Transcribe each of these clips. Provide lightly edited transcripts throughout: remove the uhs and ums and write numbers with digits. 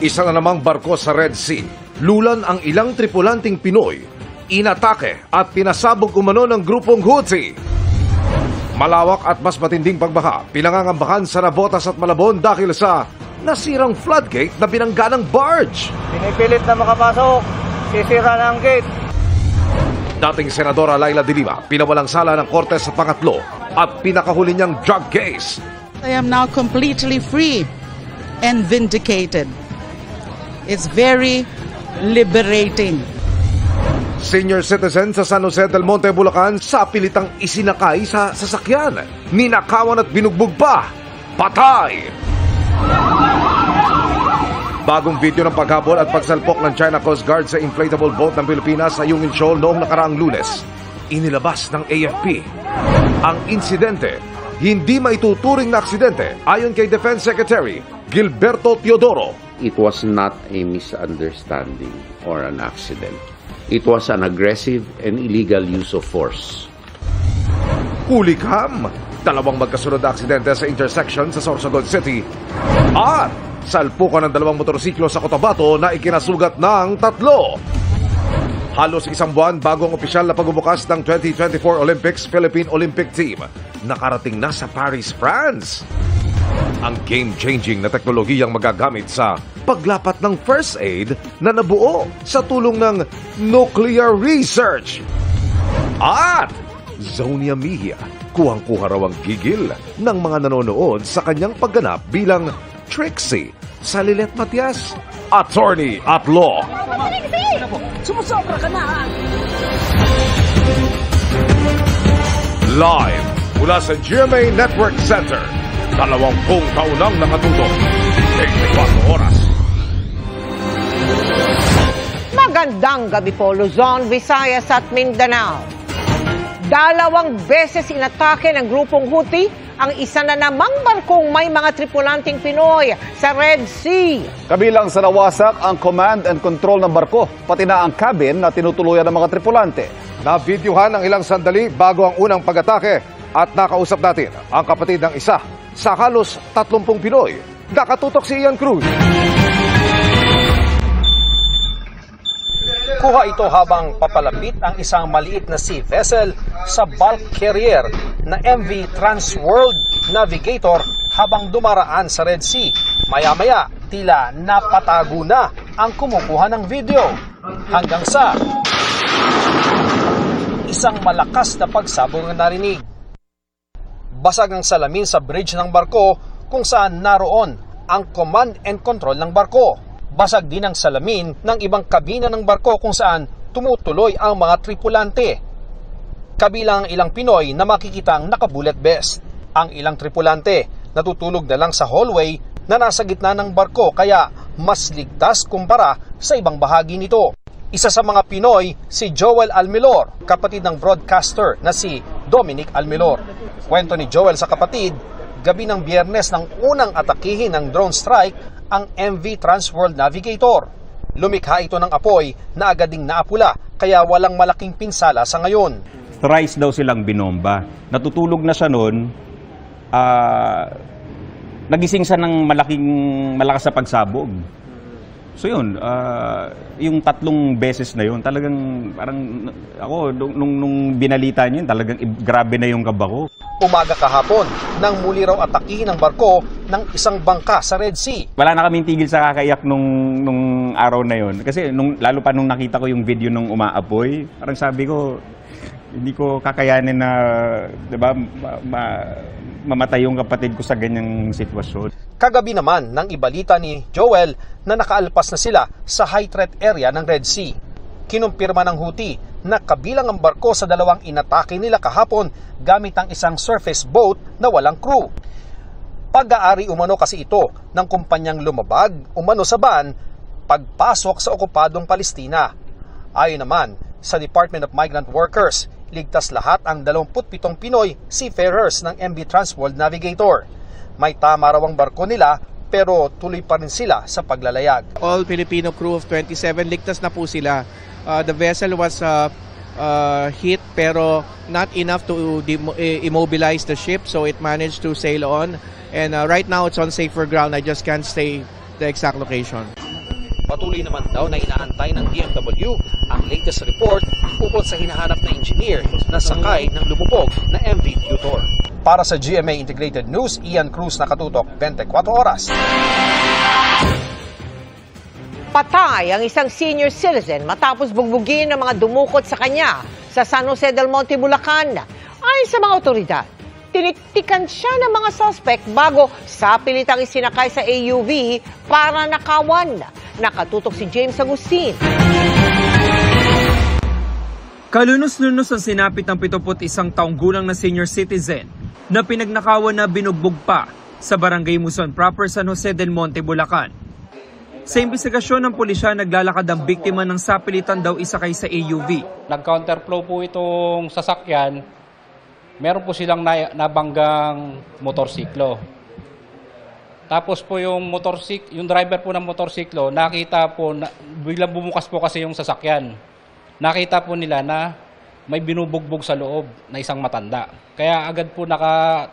Isa na namang barko sa Red Sea. Lulan ang ilang tripulanting Pinoy. Inatake at pinasabog umano ng grupong Houthi. Malawak at mas matinding pagbaha pinangangambahan sa Navotas at Malabon dahil sa nasirang floodgate na binangga ng barge. Pinipilit na makapasok, sisira na ang gate. Dating Senadora Laila de Lima pinawalang sala ng korte sa pangatlo at pinakahuli niyang drug case. I am now completely free and vindicated. It's very liberating. Senior citizen sa San Jose del Monte, Bulacan, sa pilitang isinakay sa sasakyan. Ninakawan at binugbog pa. Patay! Bagong video ng paghabol at pagsalpok ng China Coast Guard sa inflatable boat ng Pilipinas sa Yungin Shoal noong nakaraang Lunes. Inilabas ng AFP. Ang insidente, hindi maituturing na aksidente ayon kay Defense Secretary Gilberto Teodoro. It was not a misunderstanding or an accident. It was an aggressive and illegal use of force. Hulikam! Dalawang magkasunod na aksidente sa intersection sa Sorsogon City. At salpukan ng dalawang motorsiklo sa Cotabato na ikinasugat ng 3. Halos isang buwan bago ang opisyal na pagbubukas ng 2024 Olympics Philippine Olympic Team. Nakarating na sa Paris, France. Ang game-changing na teknolohiyang magagamit sa paglapat ng first aid na nabuo sa tulong ng nuclear research. At Zonia Mejia, kuhang-kuha raw ang gigil ng mga nanonood sa kanyang pagganap bilang Trixie sa Lilet Matias, attorney at law. Trixie! Sumusobra ka na, ha? Live mula sa GMA Network Center, 20 taon nang nakatutok, 24 oras. Magandang gabi po, Luzon, Visayas at Mindanao. 2 beses inatake ng grupong Houthi ang isa na namang barkong may mga tripulanting Pinoy sa Red Sea. Kabilang sa nawasak ang command and control ng barko, pati na ang cabin na tinutuluyan ng mga tripulante. Nabidyuhan ang ilang sandali bago ang unang pag-atake at nakausap natin ang kapatid ng isa sa halos 30 Pinoy. Nakatutok si Ian Cruz. Kuha ito habang papalapit ang isang maliit na sea vessel sa bulk carrier na MV Transworld Navigator habang dumaraan sa Red Sea. Maya-maya, tila napatago na ang kumukuha ng video. Hanggang sa isang malakas na pagsabog na narinig. Basag ang salamin sa bridge ng barko kung saan naroon ang command and control ng barko. Basag din ang salamin ng ibang kabina ng barko kung saan tumutuloy ang mga tripulante. Kabilang ang ilang Pinoy na makikitang naka-bullet vest. Ang ilang tripulante natutulog na lang sa hallway na nasa gitna ng barko kaya mas ligtas kumpara sa ibang bahagi nito. Isa sa mga Pinoy, si Joel Almilor, kapatid ng broadcaster na si Dominic Almilor. Kwento ni Joel sa kapatid, gabi ng Biyernes nang unang atakihin ng drone strike ang MV Transworld Navigator. Lumikha ito ng apoy na agad ding naapula kaya walang malaking pinsala sa ngayon. Thrice daw silang binomba. Natutulog na siya noon, nagising siya ng malakas na pagsabog. So yun, yung 3 beses na yun, talagang parang ako, nung binalita niyo, talagang grabe na yung kaba ko. Umaga kahapon, nang muli raw atakihin ng barko ng isang bangka sa Red Sea. Wala na kaming tigil sa kakaiyak nung araw na yun. Kasi lalo pa nung nakita ko yung video nung umaapoy, parang sabi ko, hindi ko kakayanin na, diba, mamatay yung kapatid ko sa ganyang sitwasyon. Kagabi naman nang ibalita ni Joel na nakaalpas na sila sa high threat area ng Red Sea. Kinumpirma ng Houthi na kabilang ang barko sa 2 inatake nila kahapon gamit ang isang surface boat na walang crew. Pag-aari umano kasi ito ng kumpanyang lumabag umano sa ban pagpasok sa okupadong Palestina. Ayon naman sa Department of Migrant Workers, ligtas lahat ang 27 Pinoy seafarers ng MV Transworld Navigator. May tama raw ang barko nila pero tuloy pa rin sila sa paglalayag. All Filipino crew of 27, ligtas na po sila. The vessel was hit pero not enough to immobilize the ship, so it managed to sail on. And right now it's on safer ground. I just can't say the exact location. Patuloy naman daw na inaantay ng DMW ang latest report ukol sa hinahanap na engineer na sakay ng lumubog na MV Tutor. Para sa GMA Integrated News, Ian Cruz, nakatutok 24 oras. Patay ang isang senior citizen matapos bugbugin ng mga dumukot sa kanya sa San Jose del Monte, Bulacan. Ayon sa mga otoridad, tinitikan siya ng mga suspect bago sapilitang isinakay sa AUV para nakawan. Nakatutok si James Agustin. Kalunos-lunos ang sinapit ng 71 taong gulang na senior citizen na pinagnakawan na binugbog pa sa Barangay Muson proper San Jose del Monte, Bulacan. Sa imbestigasyon ng pulisya, naglalakad ang biktima ng sapilitan daw isakay sa AUV. Nag-counterflow po itong sasakyan. Meron po silang nabanggang motorsiklo. Tapos po yung driver po ng motorsiklo, nakita po, biglang bumukas po kasi yung sasakyan. Nakita po nila na may binubugbog sa loob na isang matanda. Kaya agad po nakakuha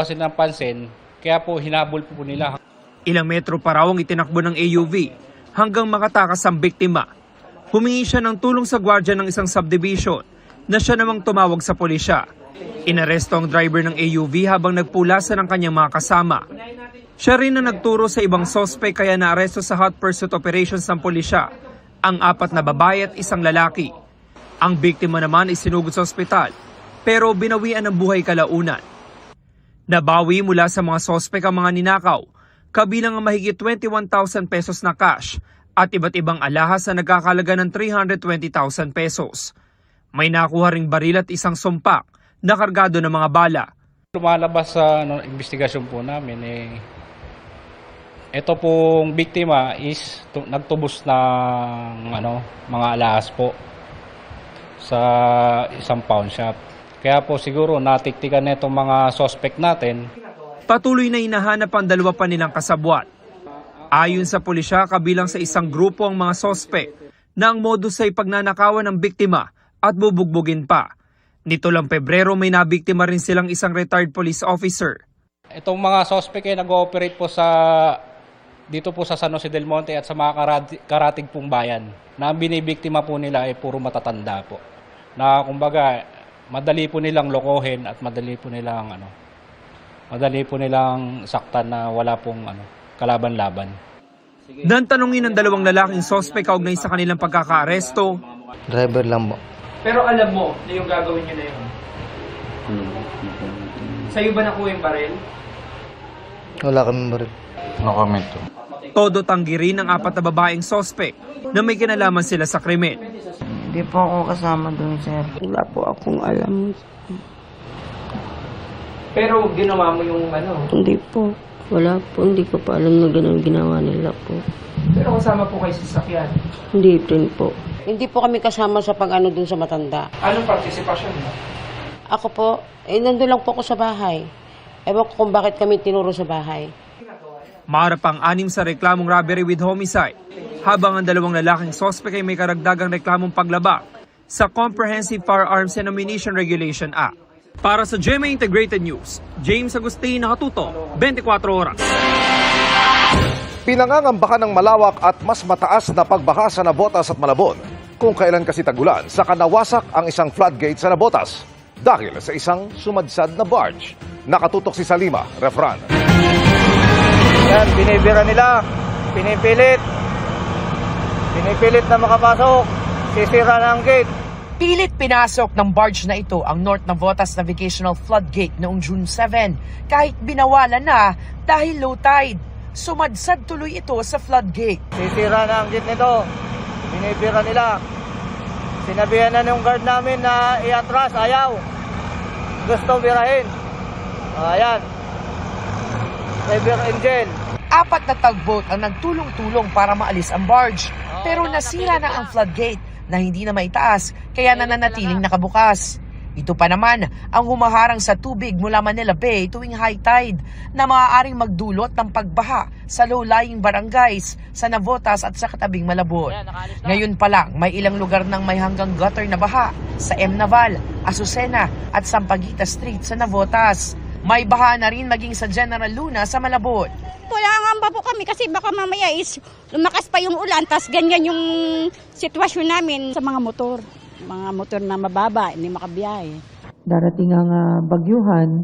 sila ng pansin, kaya po hinabol po nila. Ilang metro pa raw ang itinakbo ng AUV hanggang makatakas ang biktima. Humingi siya ng tulong sa gwardiya ng isang subdivision na siya namang tumawag sa pulisya. Inaresto ang driver ng AUV habang nagpulasan ang kanyang mga kasama. Siya rin na nagturo sa ibang suspect kaya naaresto sa hot pursuit operations ng pulisya ang 4 na babae at isang lalaki. Ang biktima naman ay sinugod sa ospital pero binawian ng buhay kalaunan. Nabawi mula sa mga suspect ang mga ninakaw, kabilang ang mahigit 21,000 pesos na cash at iba't ibang alahas na nagkakalaga ng 320,000 pesos. May nakuha ring baril at isang sumpak na kargado ng mga bala. Lumalabas sa investigasyon po namin, ito pong biktima is nagtubos ng mga alahas po sa isang pawn shop. Kaya po siguro natiktikan na itong mga suspect natin. Patuloy na hinahanap ang 2 pa nilang kasabwat. Ayon sa pulisya, kabilang sa isang grupo ang mga suspect na ang modus ay pagnanakawan ng biktima at bubugbugin pa. Nito lang Pebrero may nabiktima rin silang isang retired police officer. Itong mga suspect ay nag-ooperate po dito po sa San Jose del Monte at sa mga karatig pong bayan. Na ang binibiktima po nila ay puro matatanda po. Na kumbaga madali po nilang lokohin at madali po nilang saktan na wala pong kalaban-laban. Nang tanungin ng 2 lalaking suspect kaugnay sa kanilang pagkakaaresto, driver lang po. pero alam mo na yung gagawin nyo na yun. Sa'yo ba nakuha yung baril? Wala kaming baril. No comment to. Todo tanggi rin ang 4 na babaeng suspect na may kinalaman sila sa krimen. Hindi po ako kasama doon, sir. Wala po akong alam. Pero ginawa mo yung Hindi po. Wala po. Hindi ko pa alam na ganun ginawa nila po. Pero kasama po kayo sa sakyan. Hindi rin po. Hindi po kami kasama sa pag-ano dun sa matanda. Anong partisipasyon mo? Ako po, nandun lang po ako sa bahay. Ewan ko kung bakit kami tinuro sa bahay. Maharap ang 6 sa reklamong robbery with homicide, habang ang 2 lalaking suspect ay may karagdagang reklamong paglabag sa Comprehensive Firearms and Ammunition Regulation Act. Para sa GMA Integrated News, James Agustin, nakatuto, 24 oras. Pinangangambahan ng malawak at mas mataas na pagbaha sa Navotas at Malabon kung kailan kasi tagulan saka nawasak ang isang floodgate sa Navotas dahil sa isang sumadsad na barge. Nakatutok si Salima, Refran. Yan, binibira nila, pinipilit na makapasok, sisira na ang gate. Pilit pinasok ng barge na ito ang North Navotas Navigational Floodgate noong June 7 kahit binawalan na dahil low tide. Sumadsad tuloy ito sa floodgate. Sisira na ang gate nito, binibira nila. Sinabihan na ng guard namin na iatras, ayaw. Gusto birahin. Ayan. River Angel. 4 na tugboat ang nagtulong-tulong para maalis ang barge. Pero nasira na ang floodgate na hindi na maitaas kaya nananatiling nakabukas. Ito pa naman ang humaharang sa tubig mula Manila Bay tuwing high tide na maaaring magdulot ng pagbaha sa low-lying barangays sa Navotas at sa katabing Malabon. Ngayon pa lang, may ilang lugar nang may hanggang gutter na baha sa M. Naval, Azucena at Sampaguita Street sa Navotas. May baha na rin maging sa General Luna sa Malabon. Wala nga po kami kasi baka mamaya is lumakas pa yung ulan, tas ganyan yung sitwasyon namin sa mga motor. Mga motor na mababa, hindi makabiyahe. Darating ang bagyuhan.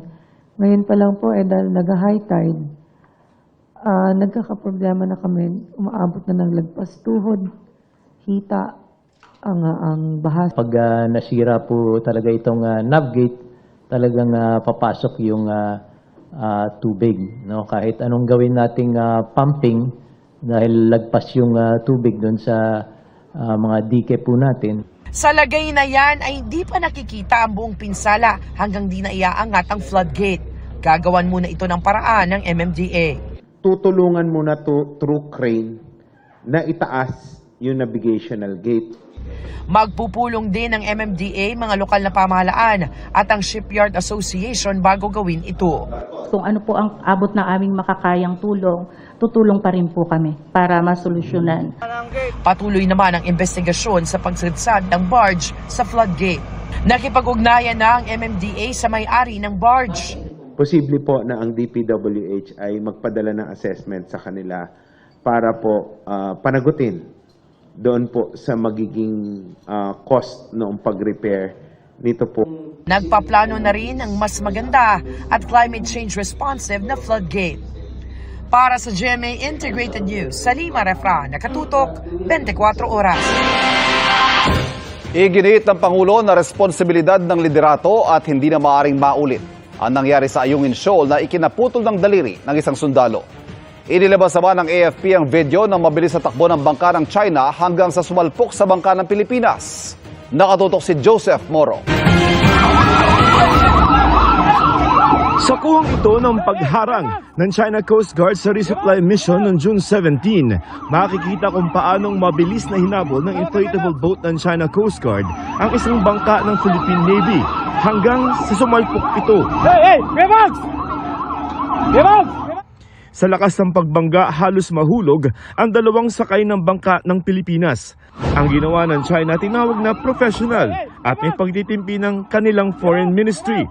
Ngayon pa lang po, dahil nag-high tide, nagkakaproblema na kami. Umaabot na ng lagpas tuhod, hita ang baha. Pag nasira po talaga itong navigate, talagang papasok yung tubig. No? Kahit anong gawin nating pumping, dahil lagpas yung tubig doon sa mga dike po natin. Sa lagay na yan ay hindi pa nakikita ang buong pinsala hanggang di na iaangat ang floodgate. Gagawan muna ito ng paraan ng MMDA. Tutulungan muna through crane na itaas yung navigational gate. Magpupulong din ng MMDA, mga lokal na pamahalaan at ang Shipyard Association bago gawin ito. Kung ano po ang abot ng aming makakayang tulong, tutulong pa rin po kami para masolusyonan. Patuloy naman ang investigasyon sa pagsadsad ng barge sa floodgate. Nakipag-ugnayan na ang MMDA sa may-ari ng barge. Posible po na ang DPWH ay magpadala ng assessment sa kanila para po panagutin doon po sa magiging cost noong pag-repair nito po. Nagpaplano na rin ng mas maganda at climate change responsive na floodgate. Para sa GMA Integrated News, Salima Refra, nakatutok 24 oras. Iginiit ng Pangulo na responsibilidad ng liderato at hindi na maaaring maulit ang nangyari sa Ayungin Shoal na ikinaputol ng daliri ng isang sundalo. Inilabas naman ng AFP ang video ng mabilis na takbo ng bangka ng China hanggang sa sumalpok sa bangka ng Pilipinas. Nakatutok si Joseph Moro. Sa kuhang ito ng pagharang ng China Coast Guard sa resupply mission noong June 17, makikita kung paanong mabilis na hinabol ng inflatable boat ng China Coast Guard ang isang bangka ng Philippine Navy hanggang sa sumalpok ito. Sa lakas ng pagbangga, halos mahulog ang dalawang sakay ng bangka ng Pilipinas. Ang ginawa ng China tinawag na professional at may pagtitimpi ng kanilang foreign ministry.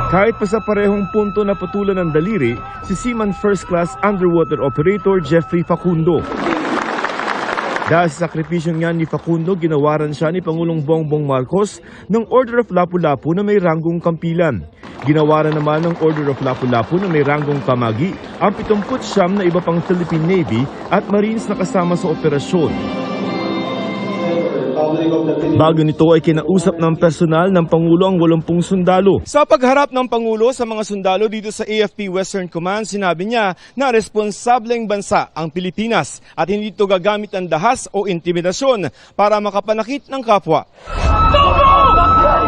Kahit pa sa parehong punto na putulan ng daliri, si Seaman First Class Underwater Operator Jeffrey Facundo. Dahil sa sakripisyon nga ni Facundo, ginawaran siya ni Pangulong Bongbong Marcos ng Order of Lapu-Lapu na may ranggong kampilan. Ginawaran naman ng Order of Lapu-Lapu na may ranggong kamagi ang 79 na iba pang Philippine Navy at Marines na kasama sa operasyon. Bago nito ay kinausap ng personal ng Pangulo ang 80 sundalo. Sa pagharap ng Pangulo sa mga sundalo dito sa AFP Western Command, sinabi niya na responsableng bansa ang Pilipinas at hindi ito gagamit ng dahas o intimidasyon para makapanakit ng kapwa.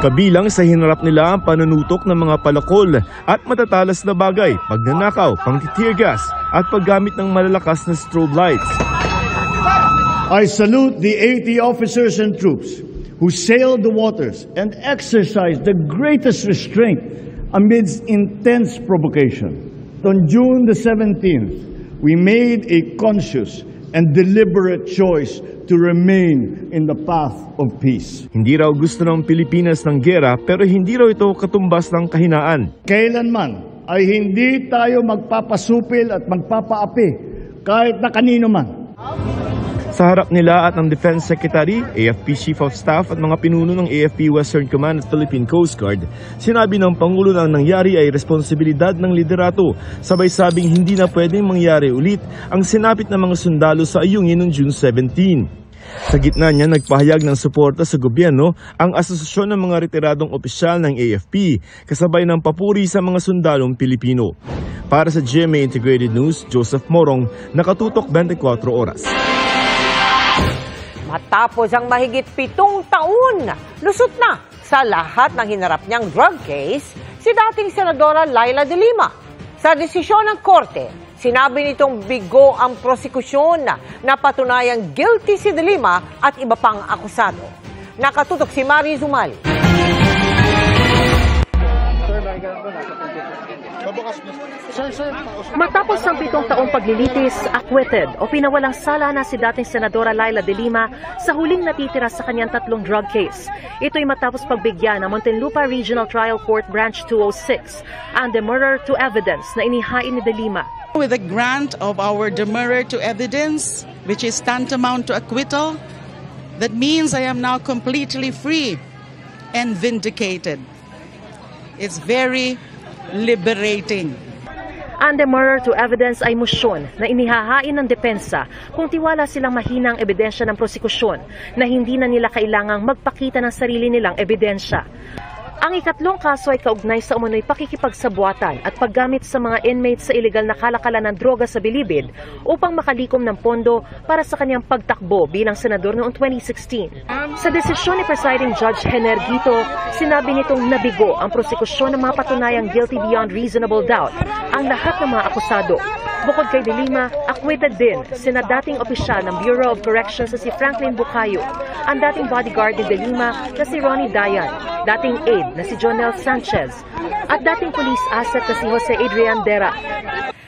Kabilang sa hinarap nila ang panunutok ng mga palakol at matatalas na bagay, pagnanakaw, pang-tear gas at paggamit ng malalakas na strobe lights. I salute the 80 officers and troops who sailed the waters and exercised the greatest restraint amidst intense provocation. On June the 17th, we made a conscious and deliberate choice to remain in the path of peace. Hindi raw gusto ng Pilipinas ng gera pero hindi raw ito katumbas ng kahinaan. Kailanman ay hindi tayo magpapasupil at magpapaapi kahit na kanino man. Sa harap nila at ng Defense Secretary, AFP Chief of Staff at mga pinuno ng AFP Western Command at Philippine Coast Guard, sinabi ng Pangulo na ang nangyari ay responsibilidad ng liderato. Sabay sabing hindi na pwedeng mangyari ulit ang sinapit ng mga sundalo sa Ayungin noong June 17. Sa gitna niya, nagpahayag ng suporta sa gobyerno ang Asosasyon ng mga Retiradong Opisyal ng AFP, kasabay ng papuri sa mga sundalong Pilipino. Para sa GMA Integrated News, Joseph Morong, nakatutok 24 oras. Matapos ang mahigit 7 taon, lusot na sa lahat ng hinarap niyang drug case si dating Senadora Laila de Lima. Sa desisyon ng korte, sinabi nitong bigo ang prosekusyon na patunayang guilty si de Lima at iba pang akusado. Nakatutok si Mari Zumali. Matapos ang 7 taong paglilitis, acquitted o pinawalang sala na si dating Senadora Laila De Lima sa huling natitira sa kanyang 3 drug case. Ito'y matapos pagbigyan ng Muntinlupa Regional Trial Court Branch 206 ang demurrer to evidence na inihain ni De Lima. With the grant of our demurrer to evidence, which is tantamount to acquittal, that means I am now completely free and vindicated. It's very liberating. Ang demurrer to evidence ay motion na inihahain ng depensa kung tiwala silang mahinang ebidensya ng prosekusyon na hindi na nila kailangang magpakita ng sarili nilang ebidensya. Ang ikatlong kaso ay kaugnay sa umano'y pakikipagsabwatan at paggamit sa mga inmates sa iligal na kalakalan ng droga sa Bilibid upang makalikom ng pondo para sa kanyang pagtakbo bilang senador noong 2016. Sa desisyon ni Presiding Judge Hener Guito, sinabi nitong nabigo ang prosekusyon na mapatunayang guilty beyond reasonable doubt ang lahat ng mga akusado. Bukod kay De Lima, acquitted din sina dating opisyal ng Bureau of Corrections na si Franklin Bucayo, ang dating bodyguard ni De Lima na si Ronnie Dayan, dating aide na si Jonel Sanchez, at dating police asset na si Jose Adrian Dera.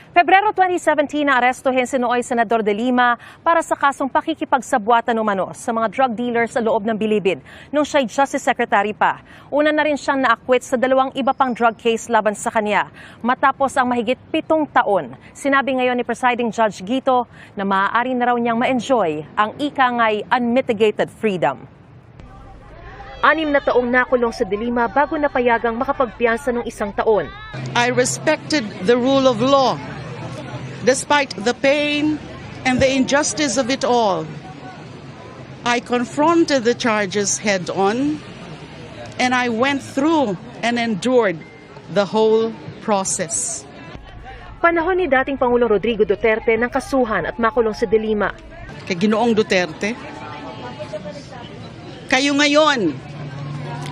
Pebrero 2017 na arestuhin si Nooy Senador De Lima para sa kasong pakikipagsabwatan umano sa mga drug dealers sa loob ng Bilibid nung siya'y Justice Secretary pa. Una na rin siyang na-acquit sa 2 iba pang drug case laban sa kanya. Matapos ang mahigit 7 taon, sinabi ngayon ni Presiding Judge Guito na maaari na raw niyang ma-enjoy ang ikangay unmitigated freedom. 6 na taong nakulong sa De Lima bago napayagang makapagpiyansa ng 1 taon. I respected the rule of law. Despite the pain and the injustice of it all, I confronted the charges head-on and I went through and endured the whole process. Panahon ni dating Pangulong Rodrigo Duterte ng kasuhan at makulong si De Lima. Kay Ginoong Duterte, kayo ngayon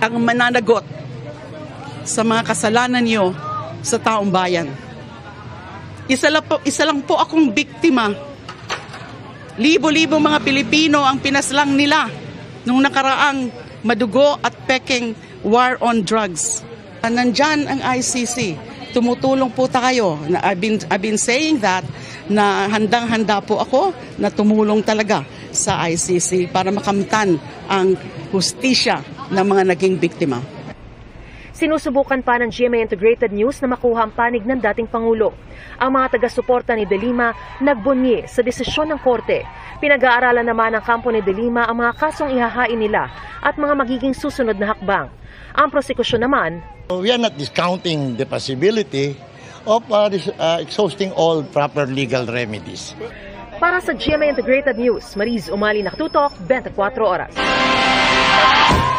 ang mananagot sa mga kasalanan niyo sa taong bayan. Isa lang po akong biktima. Libo-libo mga Pilipino ang pinaslang nila nung nakaraang madugo at peking war on drugs. Nandyan ang ICC. Tumutulong po tayo. I've been saying that na handang-handa po ako na tumulong talaga sa ICC para makamtan ang hustisya ng mga naging biktima. Sinusubukan pa ng GMA Integrated News na makuha ang panig ng dating Pangulo. Ang mga taga-suporta ni De Lima nagbunyi sa desisyon ng korte. Pinag-aaralan naman ng kampo ni De Lima ang mga kasong ihahain nila at mga magiging susunod na hakbang. Ang prosekusyon naman, we are not discounting the possibility of exhausting all proper legal remedies. Para sa GMA Integrated News, Mariz Umali, nakatutok, 24 oras.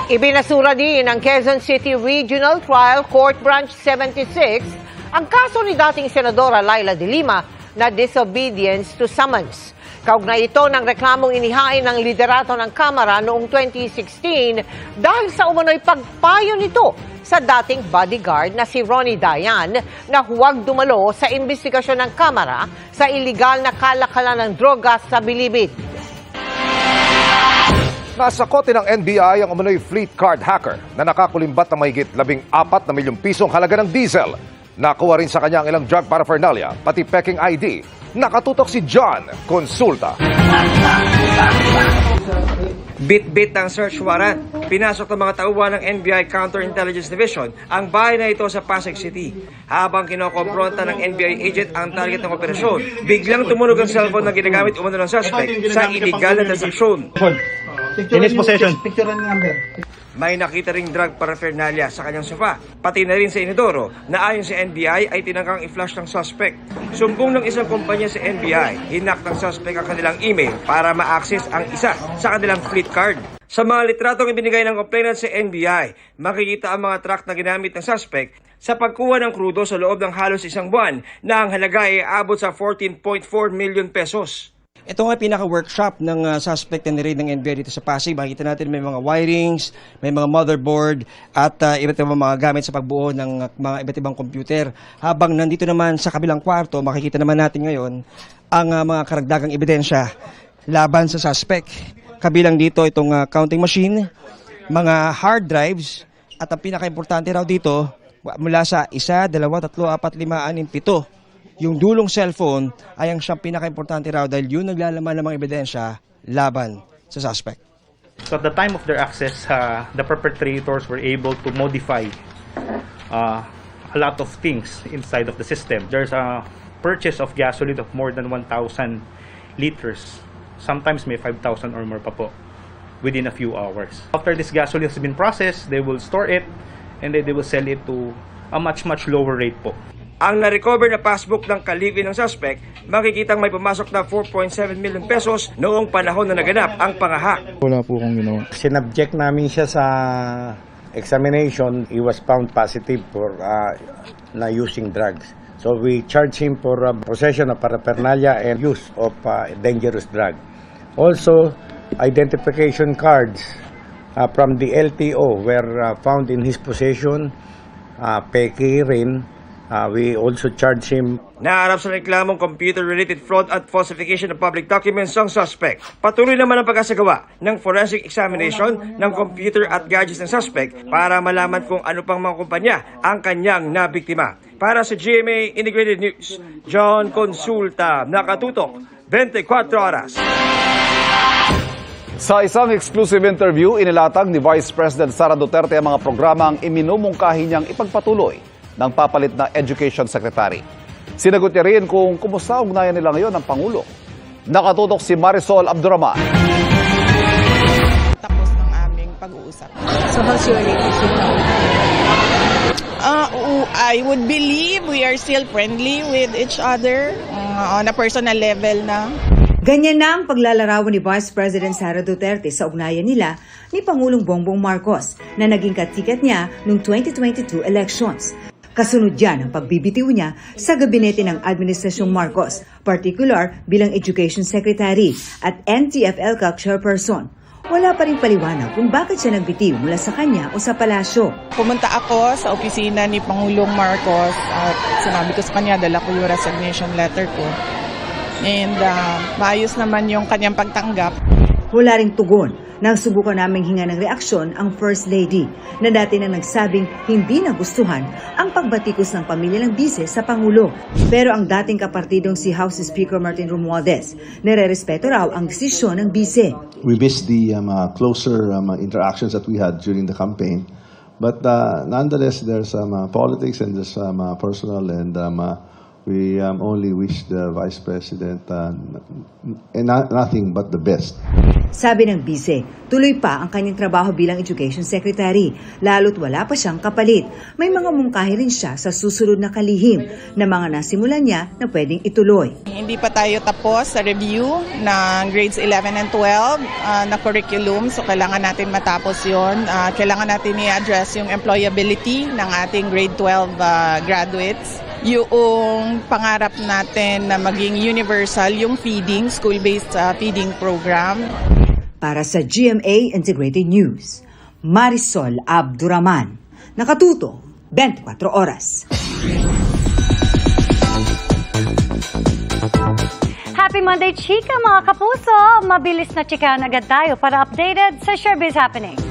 Ibinasura din ng Quezon City Regional Trial Court Branch 76 ang kaso ni dating Senadora Laila De Lima na disobedience to summons. Kaugnay ito ng reklamong inihain ng liderato ng Kamara noong 2016 dahil sa umano'y pagpayo nito sa dating bodyguard na si Ronnie Dayan na huwag dumalo sa investigasyon ng Kamara sa iligal na kalakalan ng droga sa Bilibid. Nasa kote ng NBI ang umano'y fleet card hacker na nakakulimbat ng mahigit 14 na milyong pisong halaga ng diesel. Nakuha rin sa kanya ang ilang drug paraphernalia, pati peking ID. Nakatutok si John Consulta. Bit-bit ang search warrant. Pinasok ng mga tauhan ng NBI Counterintelligence Division ang bahay na ito sa Pasig City. Habang kinokompronta ng NBI agent ang target ng operasyon, biglang tumunog ang cellphone na ginagamit umano ng suspect sa illegal na transaksyon. In his possession. May nakita ring drug paraphernalia sa kanyang sofa, pati na rin sa inodoro na ayon sa NBI ay tinangkang i-flash ng suspect. Sumbong ng isang kumpanya sa NBI, hinak ng suspect ang kanilang email para ma-access ang isa sa kanilang fleet card. Sa mga litratong ibinigay ng complainant sa NBI, makikita ang mga truck na ginamit ng suspect sa pagkuha ng krudo sa loob ng halos 1 buwan na ang halaga ay aabot sa 14.4 million pesos. Ito nga pinaka-workshop ng suspect na raid ng NBI dito sa Pasig. Makikita natin may mga wirings, may mga motherboard at iba't ibang mga gamit sa pagbuo ng mga iba't ibang computer. Habang nandito naman sa kabilang kwarto, makikita naman natin ngayon ang mga karagdagang ebidensya laban sa suspect. Kabilang dito itong counting machine, mga hard drives at ang pinaka-importante raw dito, mula sa 1, 2, 3, 4, 5, 6, 7. Yung dulong cellphone ay ang siyang pinaka-importante raw dahil yun naglalaman ng mga ebidensya laban sa suspect. So at the time of their access, the perpetrators were able to modify a lot of things inside of the system. There's a purchase of gasoline of more than 1,000 liters. Sometimes may 5,000 or more pa po within a few hours. After this gasoline has been processed, they will store it and then they will sell it to a much lower rate po. Ang na-recover na passbook ng kalibin ng suspect, makikitang may pumasok na 4.7 million pesos noong panahon na naganap ang pangahak. Wala po akong ginawa. Sinubject namin siya sa examination. He was found positive for na using drugs. So we charge him for possession of paraphernalia and use of dangerous drug. Also, identification cards from the LTO were found in his possession. Peki rin. We also charge him. Naarap sa reklamong computer-related fraud at falsification of public documents ang suspect. Patuloy naman ang pagkasagawa ng forensic examination ng computer at gadgets ng suspect para malaman kung ano pang mga kumpanya ang kanyang nabiktima. Para sa GMA Integrated News, John Consulta, nakatutok 24 oras. Sa isang exclusive interview, inilatag ni Vice President Sara Duterte ang mga programang iminumungkahi niyang ipagpatuloy ng papalit na Education Secretary. Sinagot niya rin kung kumusta ugnayan nila ngayon ng Pangulo. Nakatutok si Marisol Abduraman. Tapos ng aming pag-uusap. So how's your relationship now? I would believe we are still friendly with each other on a personal level na. Ganyan na ang paglalarawan ni Vice President Sara Duterte sa ugnayan nila ni Pangulong Bongbong Marcos na naging katikat niya noong 2022 elections. Kasunod yan ang pagbibitiw niya sa gabinete ng Administrasyong Marcos, particular bilang Education Secretary at NTF-ELCAC Chairperson. Wala pa rin paliwanag kung bakit siya nagbitiw mula sa kanya o sa palasyo. Pumunta ako sa opisina ni Pangulong Marcos at sinabi ko sa kanya, dala ko yung resignation letter ko. And maayos naman yung kanyang pagtanggap. Wala ring tugon nang subukan naming hinga ng reaksyon ang First Lady na dati na nagsabing hindi nagustuhan ang pagbatikos ng pamilya ng bise sa Pangulo. Pero ang dating kapartidong si House Speaker Martin Romualdez, nire-respeto raw ang desisyon ng bise. We miss the closer interactions that we had during the campaign. But nonetheless, there's politics and there's personal and we only wish the Vice President nothing but the best. Sabi ng bise, tuloy pa ang kanyang trabaho bilang Education Secretary, lalo't wala pa siyang kapalit. May mga mungkahi rin siya sa susunod na kalihim na mga nasimulan niya na pwedeng ituloy. Hindi pa tayo tapos sa review ng grades 11 and 12 na curriculum, so kailangan natin matapos yon. Kailangan natin i-address yung employability ng ating grade 12 graduates. Yung pangarap natin na maging universal yung feeding, school-based feeding program. Para sa GMA Integrated News, Marisol Abduraman. Nakatuto, 24 oras. Happy Monday, chika mga kapuso! Mabilis na chikahan agad tayo para updated sa showbiz happenings.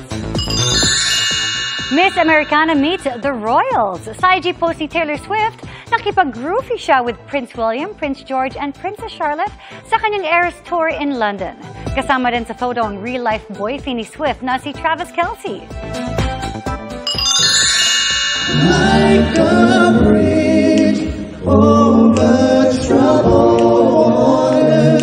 Miss Americana meets the Royals. Sa IG post ni Taylor Swift, nakipag-groovy siya with Prince William, Prince George, and Princess Charlotte sa kanyang Eras Tour in London. Kasama din sa photo ang real-life boyfriend ni Swift na si Travis Kelce. Like a bridge over troubled water,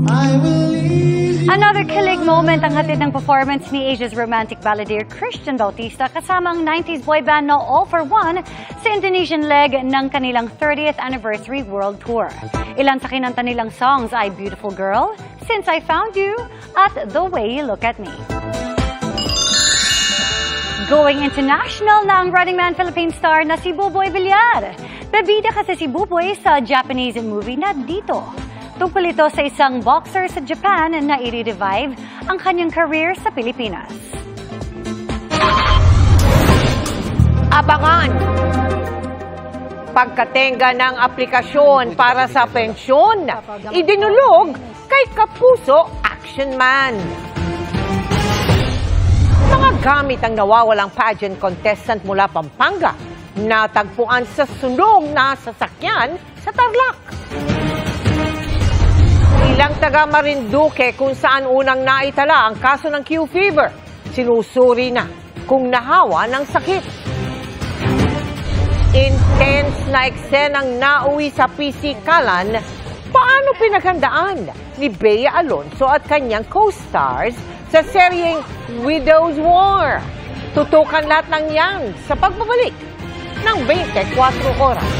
I will lead you. Another kilig moment ang hatid ng performance ni Asia's romantic balladeer Christian Bautista kasama ang 90s boy band na All for One sa Indonesian leg ng kanilang 30th anniversary world tour. Ilan sa kinanta nilang songs ay Beautiful Girl, Since I Found You, at The Way You Look at Me. Going international na ang Running Man Philippine star na si Buboy Villar. Bebida kasi si Buboy sa Japanese movie na Dito. Tungkol ito sa isang boxer sa Japan na i-revive ang kanyang career sa Pilipinas. Abangan! Pagkatenga ng aplikasyon para sa pensyon, idinulog kay Kapuso Action Man. Mga Gamit ang nawawalang pageant contestant mula Pampanga, natagpuan sa sunog na sasakyan sa Tarlac. Ilang taga Marinduque kung saan unang naitala ang kaso ng Q fever. Sinusuri na kung nahawa ng sakit. Intense na eksenang nauwi sa pisikalan. Paano pinaghandaan ni Bea Alonso at kanyang co-stars sa seryeng Widow's War? Tutukan lahat ng yan sa pagbabalik ng 24 oras.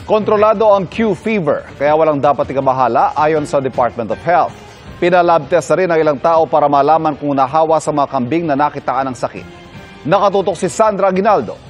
Kontrolado ang Q fever, kaya walang dapat ikabahala ayon sa Department of Health. Pinalab test na rin ang ilang tao para malaman kung nahawa sa mga kambing na nakitaan ng sakit. Nakatutok si Sandra Aguinaldo.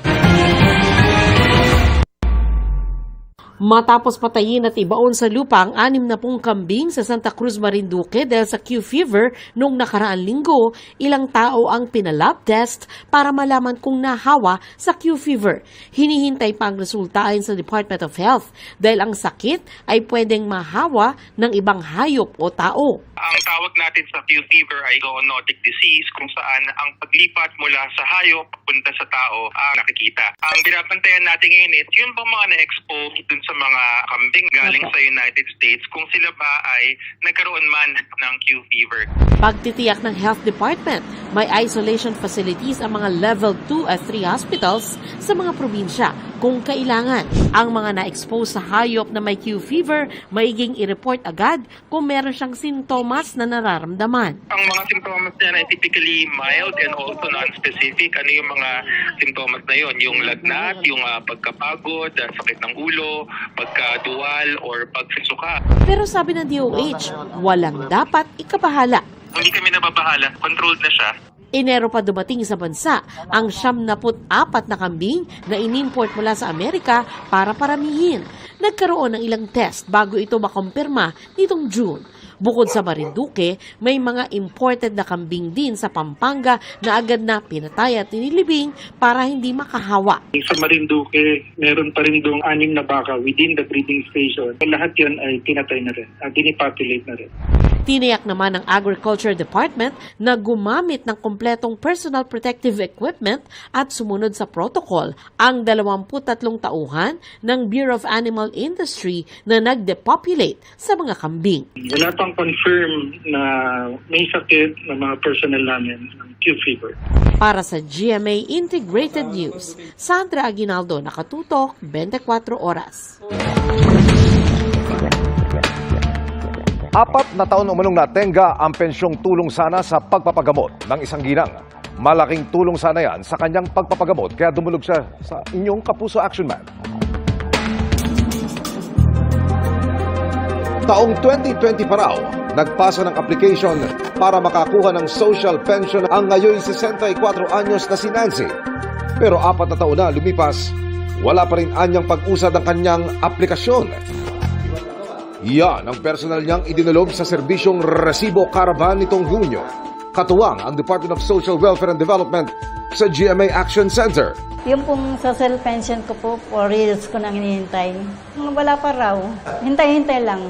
Matapos patayin at ibaon sa lupa ang 60 kambing sa Santa Cruz, Marinduque dahil sa Q fever noong nakaraang linggo, ilang tao ang pinalab test para malaman kung nahawa sa Q fever. Hinihintay pa ang resulta ayon sa Department of Health dahil ang sakit ay pwedeng mahawa ng ibang hayop o tao. Ang tawag natin sa Q fever ay zoonotic disease kung saan ang paglipat mula sa hayop papunta sa tao ang nakikita. Ang binabantayan natin ngayon is yun bang mga na-expose dun sa mga kambing galing sa United States kung sila ba ay nagkaroon man ng Q fever. Pagtitiyak ng Health Department, may isolation facilities ang mga level 2 at 3 hospitals sa mga probinsya kung kailangan. Ang mga na-expose sa hayop na may Q fever, maiging i-report agad kung meron siyang sintomas na nararamdaman. Ang mga sintomas niya ay typically mild and also non-specific. Ano yung mga sintomas na yun? Yung lagnat, yung pagkapagod, sakit ng ulo, pagkaduwal, or pagsusuka. Pero sabi ng DOH, walang dapat ikabahala. Hindi kami nababahala. Controlled na siya. Enero pa dumating sa bansa ang 74 na kambing na inimport mula sa Amerika para paramihin. Nagkaroon ng ilang test bago ito makumpirma nitong June. Bukod sa Marinduque, may mga imported na kambing din sa Pampanga na agad na pinatay at inilibing para hindi makahawa. Sa Marinduque, meron pa rin doong 6 na baka within the breeding station. Lahat yun ay pinatay na rin, dinipopulate na rin. Tiniyak naman ng Agriculture Department na gumamit ng kumpletong personal protective equipment at sumunod sa protocol ang 23 tauhan ng Bureau of Animal Industry na nagdepopulate sa mga kambing. Wala pang confirm na may sakit ng mga personnel namin ng Q fever. Para sa GMA Integrated News, Sandra Aguinaldo, nakatutok 24 oras. 4 na taon umanong natenga ang pensyong tulong sana sa pagpapagamot ng isang ginang. Malaking tulong sana yan sa kanyang pagpapagamot kaya dumulog siya sa inyong Kapuso Action Man. Taong 2020 pa raw, nagpasa ng application para makakuha ng social pension ang ngayon 64 anyos na si Nancy. Pero 4 na taon na lumipas, wala pa rin anyang pag-usad ang kanyang aplikasyon. Yan ang personal niyang idinalob sa serbisyong Resibo Caravan nitong Hunyo. Katuwang ang Department of Social Welfare and Development sa GMA Action Center. Yung pong social pension ko po, 4 years ko nang hinihintay. Wala pa raw. Hintay-hintay lang.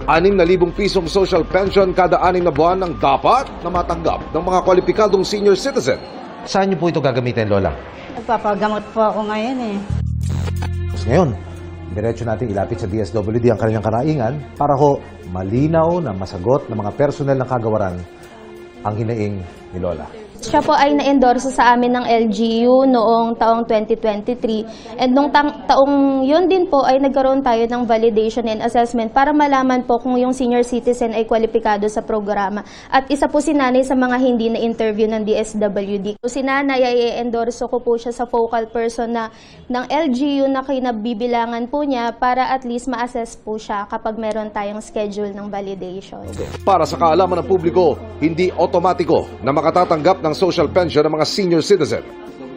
6,000 pisong social pension kada 6 na buwan ang dapat na matanggap ng mga kwalipikadong senior citizen. Saan niyo po ito gagamitin, Lola? Nagpapagamot po ako ngayon eh. Ngayon, diretso natin ilapit sa DSWD ang kanilang karaingan para ho malinaw na masagot ng mga personel ng kagawaran ang hinaing ni Lola. Siya po ay na-endorso sa amin ng LGU noong taong 2023 and noong taong yun din po ay nagkaroon tayo ng validation and assessment para malaman po kung yung senior citizen ay kwalipikado sa programa. At isa po si Nanay sa mga hindi na-interview ng DSWD. Si Nanay ay endorso ko po siya sa focal person ng LGU na kinabibilangan po niya para at least ma-assess po siya kapag meron tayong schedule ng validation. Para sa kaalaman ng publiko, hindi otomatiko na makatatanggap ng social pension ng mga senior citizen.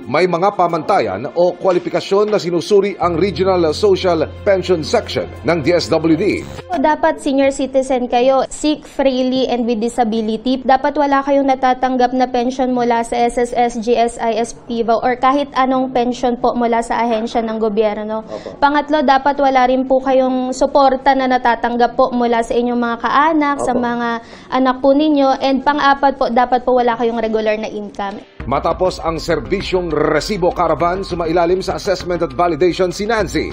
may mga pamantayan o kwalifikasyon na sinusuri ang Regional Social Pension Section ng DSWD. Dapat senior citizen kayo, sick, frailly, and with disability. Dapat wala kayong natatanggap na pension mula sa SSS, GSIS, PIVA, or kahit anong pension po mula sa ahensya ng gobyerno. Pangatlo, dapat wala rin po kayong suporta na natatanggap po mula sa inyong mga kaanak, sa mga anak po ninyo. And pang-apat po, dapat po wala kayong regular na income. Matapos ang serbisyong resibo caravan, sumailalim sa assessment at validation si Nancy.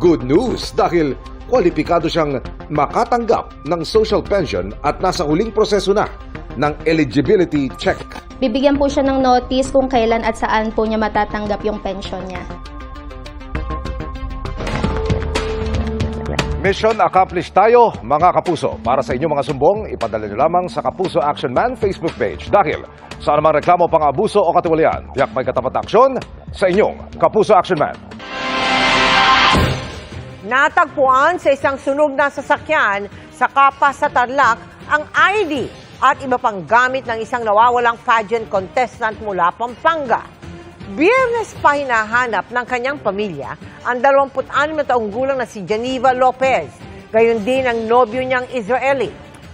Good news dahil kwalipikado siyang makatanggap ng social pension at nasa huling proseso na ng eligibility check. Bibigyan po siya ng notice kung kailan at saan po niya matatanggap yung pension niya. Mission accomplished tayo, mga kapuso. Para sa inyong mga sumbong, ipadala nyo lamang sa Kapuso Action Man Facebook page. Dahil sa anumang reklamo, pang-abuso o katiwalian, tiyak may katapat na aksyon sa inyong Kapuso Action Man. Natagpuan sa isang sunog na sasakyan sa Kapas sa Tarlac ang ID at iba pang gamit ng isang nawawalang pageant contestant mula Pampanga. Biyernes pa hinahanap ng kanyang pamilya ang 26 na taong gulang na si Geneva Lopez. Gayon din ang nobyo niyang Israeli.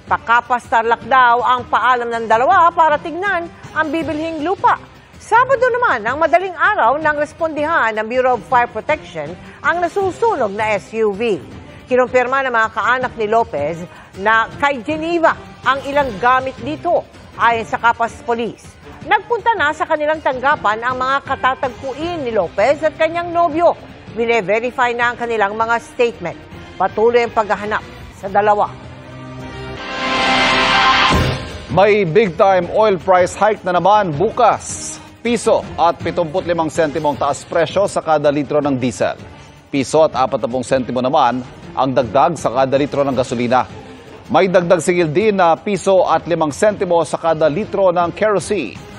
Pakapas Tarlac daw ang paalam ng dalawa para tignan ang bibilhing lupa. Sabado naman, ang madaling araw nang respondihan ng Bureau of Fire Protection ang nasusunog na SUV. Kinumpirma ng mga kaanak ni Lopez na kay Geneva ang ilang gamit dito ayon sa Kapas Police. Nagpunta na sa kanilang tanggapan ang mga katatagpuin ni Lopez at kanyang nobyo. Bine-verify na ang kanilang mga statement. Patuloy ang paghahanap sa dalawa. May big-time oil price hike na naman bukas. Piso at 75 sentimong taas presyo sa kada litro ng diesel. Piso at 40 sentimo naman ang dagdag sa kada litro ng gasolina. May dagdag sigil din na piso at 5 sentimo sa kada litro ng kerosene.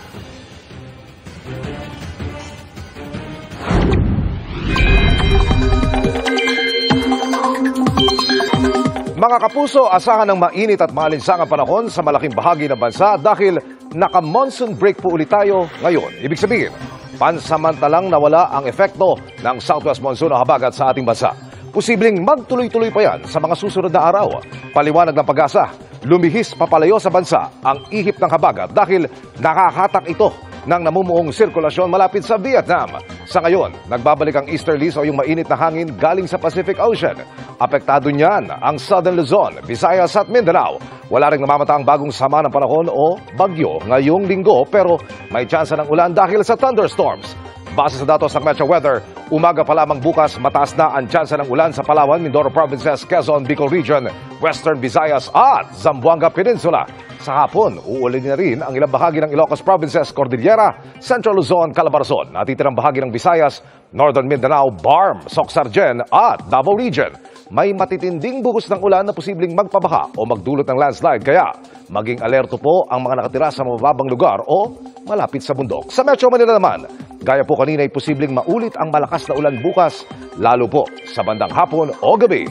Mga kapuso, asahan ng mainit at maalinsangang panahon sa malaking bahagi ng bansa dahil naka-monsoon break po ulit tayo ngayon. Ibig sabihin, pansamantalang nawala ang epekto ng Southwest Monsoon o habagat sa ating bansa. Posibleng magtuloy-tuloy pa yan sa mga susunod na araw. Paliwanag ng Pag-asa, lumihis papalayo sa bansa ang ihip ng habagat dahil nakakatak ito ng namumuong sirkulasyon malapit sa Vietnam. Sa ngayon, nagbabalik ang easterlies o yung mainit na hangin galing sa Pacific Ocean. Apektado niyan ang Southern Luzon, Visayas at Mindanao. Wala ring namamataang bagong sama ng panahon o bagyo ngayong linggo pero may tsansa ng ulan dahil sa thunderstorms. Base sa datos ng Metro Weather, umaga pa lamang bukas mataas na ang tsansa ng ulan sa Palawan, Mindoro Provinces, Quezon, Bicol Region, Western Visayas at Zamboanga Peninsula. Sa hapon, uulan na rin ang ilang bahagi ng Ilocos Provinces, Cordillera, Central Luzon, Calabarzon, natitirang bahagi ng Visayas, Northern Mindanao, Barm, Soc-Sargen at Davao Region. May matitinding buhos ng ulan na posibleng magpabaha o magdulot ng landslide kaya maging alerto po ang mga nakatira sa mababang lugar o malapit sa bundok. Sa Metro Manila naman, gaya po kanina ay posibleng maulit ang malakas na ulan bukas, lalo po sa bandang hapon o gabi.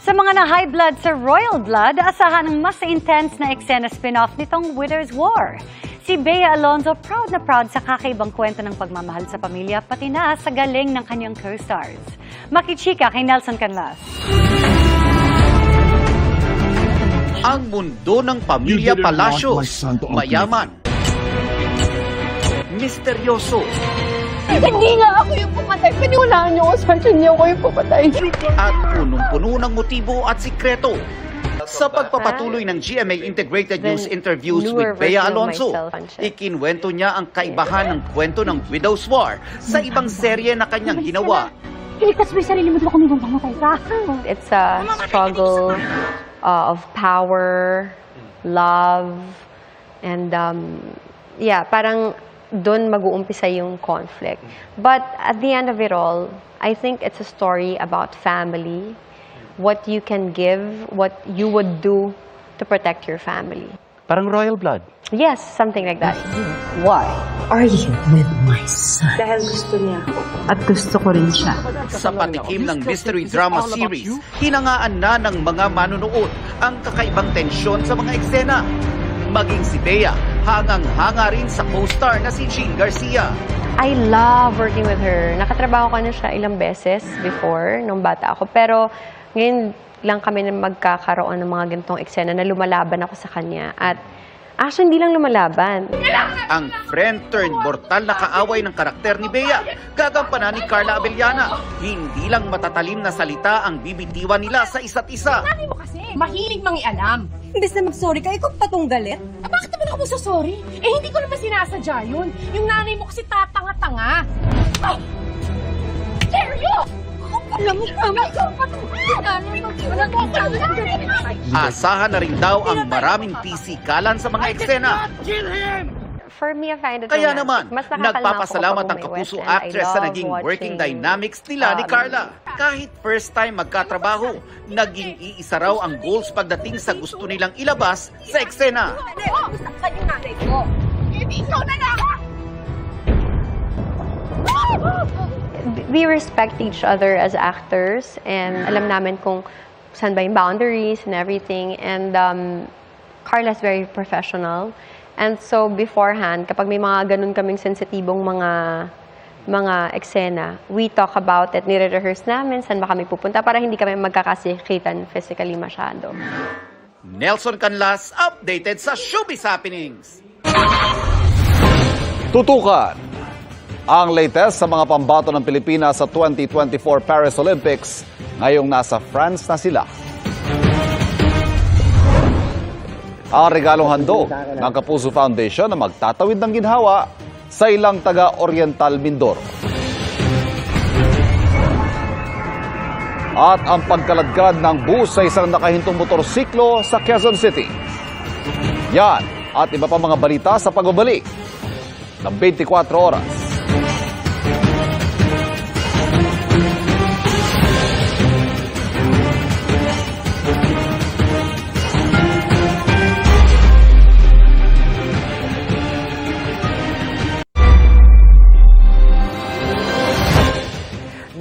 Sa mga na-high blood sa royal blood, asahan ng mas intense na eksena spin-off nitong Widow's War. Si Bea Alonzo proud na proud sa kakaibang kwento ng pagmamahal sa pamilya pati na sa galing ng kanyang co-stars. Makichika kay Nelson Canlas. Ang mundo ng pamilya Palacios, mayaman, misteryoso, hindi nga ako yung pumatay. Paniwalaan niyo ako, Sergeant, hindi ako yung pumatay. at punong-puno ng motibo at sikreto. Sa pagpapatuloy ng GMA Integrated News interviews with Bea Alonzo, ikinwento niya ang kaibahan ng kwento ng Widow's War sa ibang serye na kanyang ginawa. Iligtas mo yung sarili mo, di ba kung ibang pamatay ka? It's a struggle of power, love, and parang doon mag-uumpisa yung conflict. But at the end of it all, I think it's a story about family, what you can give, what you would do to protect your family. Parang royal blood. Yes, something like that. Why are you with my son? Dahil gusto niya at gusto ko rin siya. Sa patikim ng mystery drama series, hinangaan na ng mga manunood ang kakaibang tensyon sa mga eksena. Maging si Bea, hangang-hanga rin sa co-star na si Jean Garcia. I love working with her. Nakatrabaho ko na siya ilang beses before, nung bata ako. Pero ngayon lang kami na magkakaroon ng mga ganitong eksena na lumalaban ako sa kanya. At actually, hindi lang lumalaban. Ang friend-turned-mortal na kaaway ng karakter ni Bea, gagampanan ni Carla Abellana. Hindi lang matatalim na salita ang bibitiwan nila sa isa't isa. Sabi mo kasi, mahilig mangialam. Imbes na mag-sorry ka, ikaw patong galit. Bakit naman ako magsasorry? Hindi ko naman sinasadya yun. Yung nanay mo kasi tatanga-tanga. Oh! Seryo! Alam mo, mama, ikaw patong Asahan na rin daw ang maraming pisikalan sa mga eksena. For me, I find it Kaya romantic. naman, Mas nakakalma nagpapasalamat ako ang kapag may kapuso West End. actress I sa love naging working watching, dynamics nila ni Carla. Kahit first time magkatrabaho, naging iisa raw ang goals pagdating sa gusto nilang ilabas sa eksena. We respect each other as actors and alam namin kung saan ba yung boundaries and everything. And Carla's very professional. And so beforehand, kapag may mga ganun kaming sensitibong mga eksena, we talk about it, nire-rehearse namin, saan ba kami pupunta para hindi kami magkakasikitan physically masyado. Nelson Canlas, updated sa Showbiz Happenings. Tutukan ang latest sa mga pambato ng Pilipinas sa 2024 Paris Olympics ngayong nasa France na sila. Ang regalong handog ng Kapuso Foundation na magtatawid ng ginhawa sa ilang taga-Oriental Mindoro. At ang pagkaladkad ng bus sa isang nakahintong motorsiklo sa Quezon City. Yan at iba pa mga balita sa pagbabalik ng 24 oras.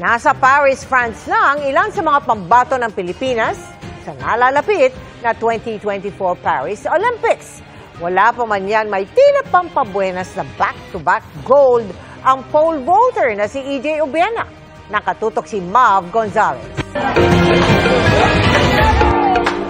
Nasa Paris, France na ang ilan sa mga pambato ng Pilipinas sa nalalapit na 2024 Paris Olympics. Wala pa man yan, may tila pampabuenas na back-to-back gold ang pole vaulter na si EJ Obiena. Nakatutok si Mav Gonzalez.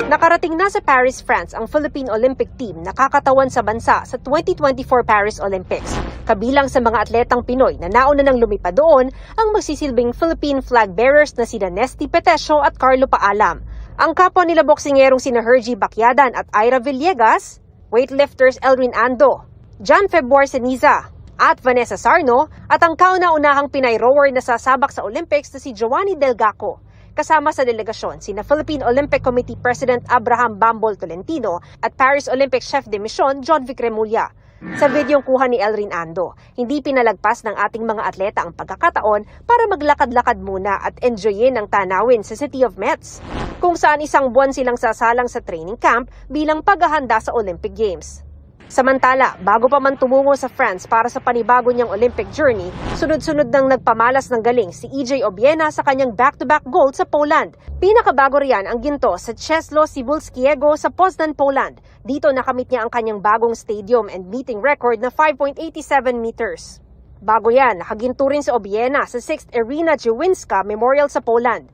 Nakarating na sa Paris, France ang Philippine Olympic Team na kakatawan sa bansa sa 2024 Paris Olympics. Kabilang sa mga atletang Pinoy na nauna nang lumipad doon ang magsisilbing Philippine flag bearers na sina Nesty Petesio at Carlo Paalam. Ang kapwa nila boksingerong sina Hergy Bacyadan at Ira Villegas, weightlifters Elrin Ando, John Februar Ceniza at Vanessa Sarno at ang kauna-unahang Pinay rower na sasabak sa Olympics na si Giovanni Delgaco. Kasama sa delegasyon sina Philippine Olympic Committee President Abraham Bambol Tolentino at Paris Olympic Chef de Mission John Vic Remulla. Sa videong kuha ni Elrin Ando, hindi pinalagpas ng ating mga atleta ang pagkakataon para maglakad-lakad muna at enjoyin ang tanawin sa City of Metz, kung saan isang buwan silang sasalang sa training camp bilang paghahanda sa Olympic Games. Samantala, bago pa man tumungo sa France para sa panibago niyang Olympic journey, sunod-sunod nang nagpamalas ng galing si EJ Obiena sa kanyang back-to-back gold sa Poland. Pinakabago riyan ang ginto sa Czesław Cybulskiego sa Poznan, Poland. Dito nakamit niya ang kanyang bagong stadium and meeting record na 5.87 meters. Bago yan, nakaginto rin si Obiena sa 6th Arena Dziewinska Memorial sa Poland,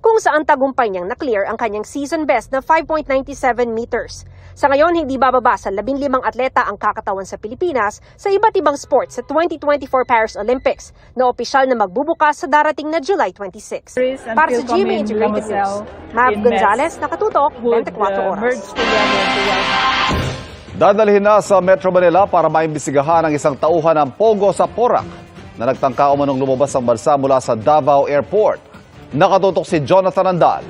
kung saan tagumpay niyang na-clear ang kanyang season best na 5.97 meters. Sa ngayon, hindi bababa sa 15 atleta ang kakatawan sa Pilipinas sa iba't ibang sports sa 2024 Paris Olympics na opisyal na magbubukas sa darating na July 26. Para sa GMA Integrated News, Mav Gonzalez, nakatutok, 24 oras. Dadalhin na sa Metro Manila para maimbestigahan ang isang tauhan ng Pogo sa Porac na nagtangka umanong lumabas ang bansa mula sa Davao Airport. Nakatutok si Jonathan Andal.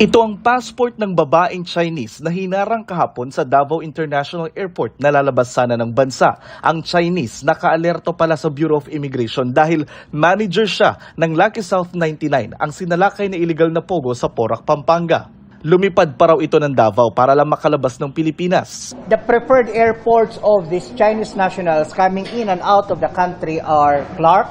Ito ang passport ng babaeng Chinese na hinarang kahapon sa Davao International Airport na lalabas sana ng bansa. Ang Chinese nakaalerto pala sa Bureau of Immigration dahil manager siya ng Lucky South 99, ang sinalakay na illegal na pogo sa Porac, Pampanga. Lumipad pa raw ito ng Davao para lang makalabas ng Pilipinas. The preferred airports of these Chinese nationals coming in and out of the country are Clark,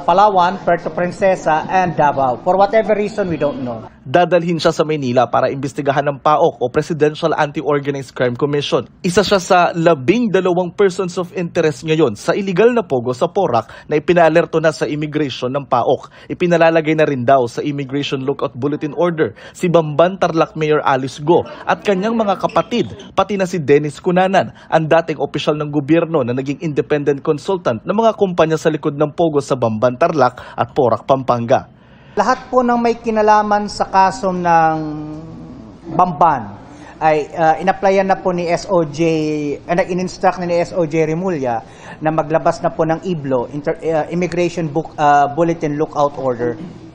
Palawan, Puerto Princesa, and Davao. For whatever reason, we don't know. dadalhin siya sa Maynila para imbestigahan ng PAOK o Presidential Anti-Organized Crime Commission. Isa siya sa 12 persons of interest ngayon sa illegal na pogo sa Porac na ipinaalerto na sa immigration ng PAOK. Ipinalalagay na rin daw sa Immigration Lookout Bulletin Order si Bamban Tarlac Mayor Alice Go at kanyang mga kapatid, pati na si Dennis Cunanan, ang dating opisyal ng gobyerno na naging independent consultant ng mga kumpanya sa likod ng pogo sa Bamban Tarlac at Porac, Pampanga. Lahat po ng may kinalaman sa kaso ng Bamban ay inapplyan na po ni SOJ, in-instruct na ni SOJ Remulla na maglabas na po ng IBLO, Immigration Bulletin Lookout Order.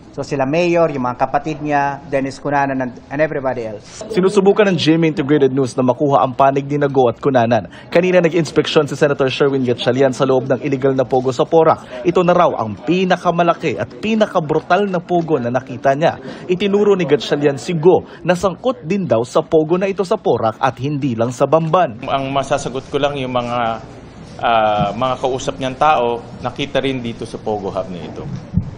So sila Mayor, yung mga kapatid niya, Dennis Cunanan and everybody else. Sinusubukan ng GMA Integrated News na makuha ang panig ni Go at Cunanan. Kanina nag-inspeksyon si Senator Sherwin Gatchalian sa loob ng illegal na pogo sa Porac. Ito na raw ang pinakamalaki at pinakabrutal na pogo na nakita niya. Itinuro ni Gatchalian si Go na sangkot din daw sa pogo na ito sa Porac at hindi lang sa Bamban. Ang masasagot ko lang yung mga kausap niyang tao, nakita rin dito sa Pogo Hub na ito.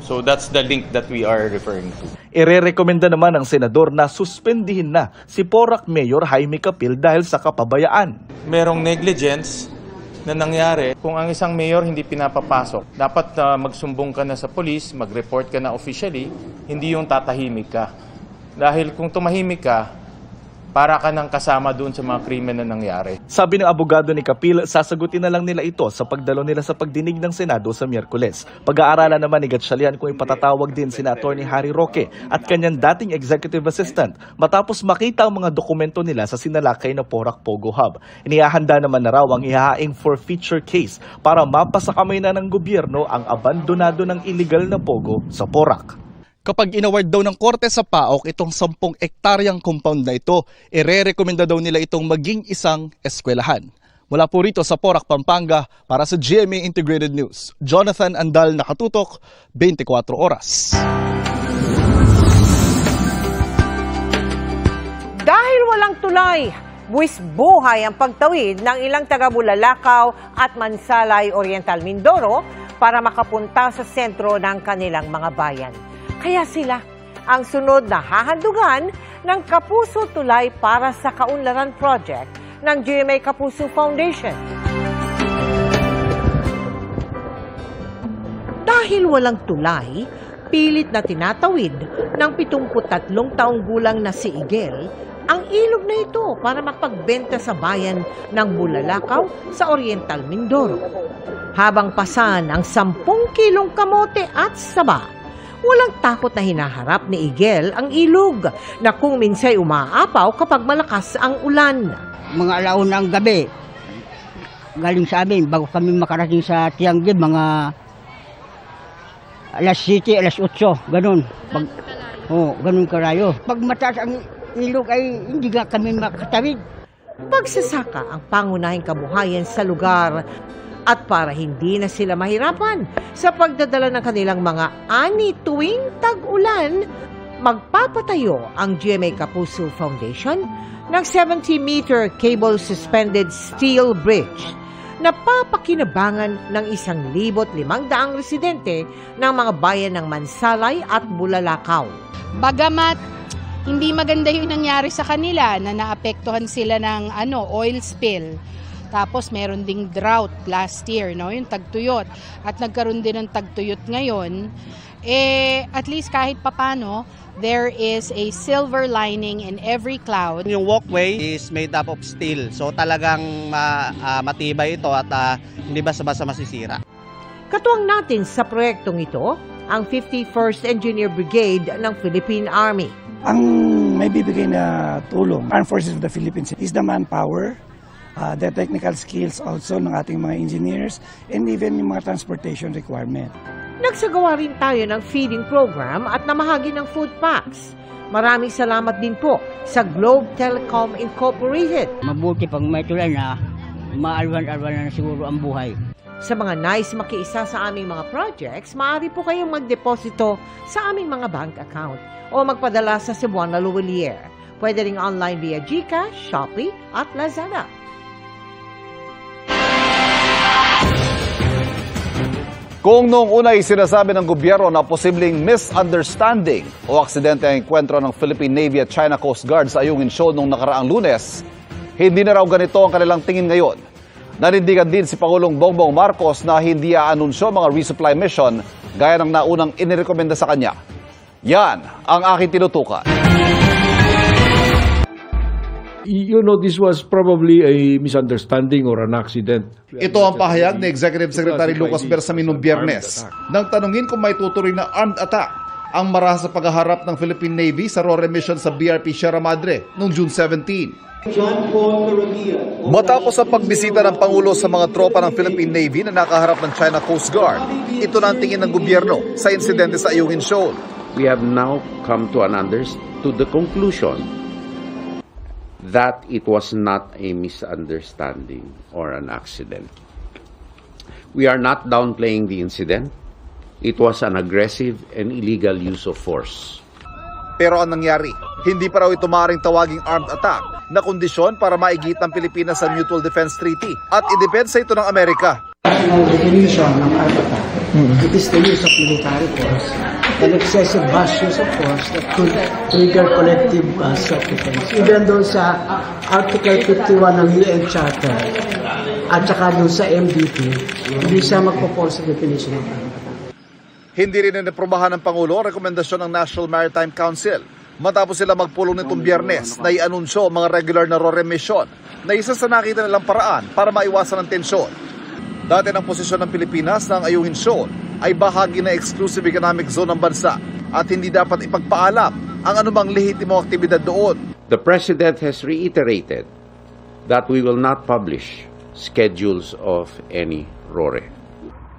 So that's the link that we are referring to. Irerekomenda naman ng senador na suspendihin na si Porac Mayor Jaime Capil dahil sa kapabayaan. Merong negligence na nangyari kung ang isang mayor hindi pinapapasok. Dapat magsumbong ka na sa police, mag-report ka na officially, hindi yung tatahimik ka. Dahil kung tumahimik ka, para ka nang kasama doon sa mga krimen na nangyari. Sabi ng abogado ni Capil, sasagutin na lang nila ito sa pagdalo nila sa pagdinig ng Senado sa Miyerkules. Pag-aaralan naman ni Gatchalian kung ipatatawag din sina Atty. Harry Roque at kanyang dating executive assistant matapos makita ang mga dokumento nila sa sinalakay na Porac Pogo Hub. Inihahanda naman na raw ang ihahaing forfeiture case para mapasakamay na ng gobyerno ang abandonado ng illegal na pogo sa Porac. Kapag inaward daw ng korte sa PAOK itong 10 ektaryang compound na ito, irerekomenda daw nila itong maging isang eskwelahan. Mula po rito sa Porac, Pampanga, para sa GMA Integrated News, Jonathan Andal, nakatutok, 24 oras. Dahil walang tulay, buwis buhay ang pagtawid ng ilang taga-Bulalakaw at Mansalay, Oriental Mindoro para makapunta sa sentro ng kanilang mga bayan. Kaya sila ang sunod na hahandugan ng Kapuso Tulay para sa Kaunlaran Project ng GMA Kapuso Foundation. Dahil walang tulay, pilit na tinatawid ng 73 taong gulang na si Igel ang ilog na ito para makapagbenta sa bayan ng Bulalakaw sa Oriental Mindoro. Habang pasan ang 10 kilong kamote at saba, walang takot na hinaharap ni Igel ang ilog na kung minsay umaapaw kapag malakas ang ulan. Mga alauna ng gabi, galing sa amin, bago kami makarating sa Tianggib, mga alas 7, alas 8, ganun. Ganun karayo. Pag mataas ang ilog ay hindi nga kami makatawid. Pagsasaka ang pangunahing kabuhayan sa lugar at para hindi na sila mahirapan sa pagdadala ng kanilang mga ani tuwing tag-ulan, magpapatayo ang GMA Kapuso Foundation ng 70-meter cable-suspended steel bridge na papakinabangan ng 1,500 residente ng mga bayan ng Mansalay at Bulalakaw. Bagamat hindi maganda yung nangyari sa kanila na naapektuhan sila ng oil spill. Tapos meron ding drought last year, yung tagtuyot. At nagkaroon din ng tagtuyot ngayon. At least kahit papano, there is a silver lining in every cloud. Yung walkway is made up of steel. So talagang matibay ito at hindi basta-basta masisira. Katuwang natin sa proyektong ito, ang 51st Engineer Brigade ng Philippine Army. Ang may bibigay na tulong, Armed Forces of the Philippines, is the manpower, the technical skills also ng ating mga engineers, and even yung mga transportation requirement. Nagsagawa rin tayo ng feeding program at namahagi ng food packs. Maraming salamat din po sa Globe Telecom Incorporated. Mabuti pag may tulay na, maalwan-alwan na siguro ang buhay. Sa mga nais makiisa sa aming mga projects, maaari po kayong magdeposito sa aming mga bank account o magpadala sa Cebuana Luwalier. Pwede ring online via GCash, Shopee at Lazada. Kung noong una ay sinasabi ng gobyerno na posibleng misunderstanding o aksidente ang enkwentro ng Philippine Navy at China Coast Guard sa Ayungin Shoal noong nakaraang Lunes, hindi na raw ganito ang kanilang tingin ngayon. Nanindigan din si Pangulong Bongbong Marcos na hindi aanunsyo mga resupply mission gaya ng naunang inirekomenda sa kanya. Yan ang aking tinutukan. You know, this was probably a misunderstanding or an accident. Ito ang pahayag ni Executive Secretary Lucas Bersamin noong Biyernes nang tanungin kung may tuturing na armed attack ang marahas sa paghaharap ng Philippine Navy sa RORE mission sa BRP Sierra Madre noong June 17. Matapos ang pagbisita ng Pangulo sa mga tropa ng Philippine Navy na nakaharap ng China Coast Guard, ito na ang tingin ng gobyerno sa insidente sa Ayungin Shoal. We have now come to the conclusion that it was not a misunderstanding or an accident. We are not downplaying the incident. It was an aggressive and illegal use of force. Pero ang nangyari, hindi pa raw ito maaaring tawaging armed attack na kondisyon para maigit ng Pilipinas sa Mutual Defense Treaty at idepensa ito ng Amerika. National definition ng armed attack. It is the use of military force and excessive harsh use of force that could trigger collective self-defense. Even doon sa Article 51 ng UN Charter at saka doon sa MDT, hindi siya magpo-fall sa definition ng armed attack. Hindi rin inaprobahan ng Pangulo ang rekomendasyon ng National Maritime Council matapos sila magpulong nitong Biyernes na i-anunsyo ang mga regular na RORE mission na isa sa nakita nilang paraan para maiwasan ang tensyon. Dati ng posisyon ng Pilipinas na ang Ayungin Shoal ay bahagi na exclusive economic zone ng bansa at hindi dapat ipagpaalam ang anumang lehitimong aktibidad doon. The President has reiterated that we will not publish schedules of any RORE.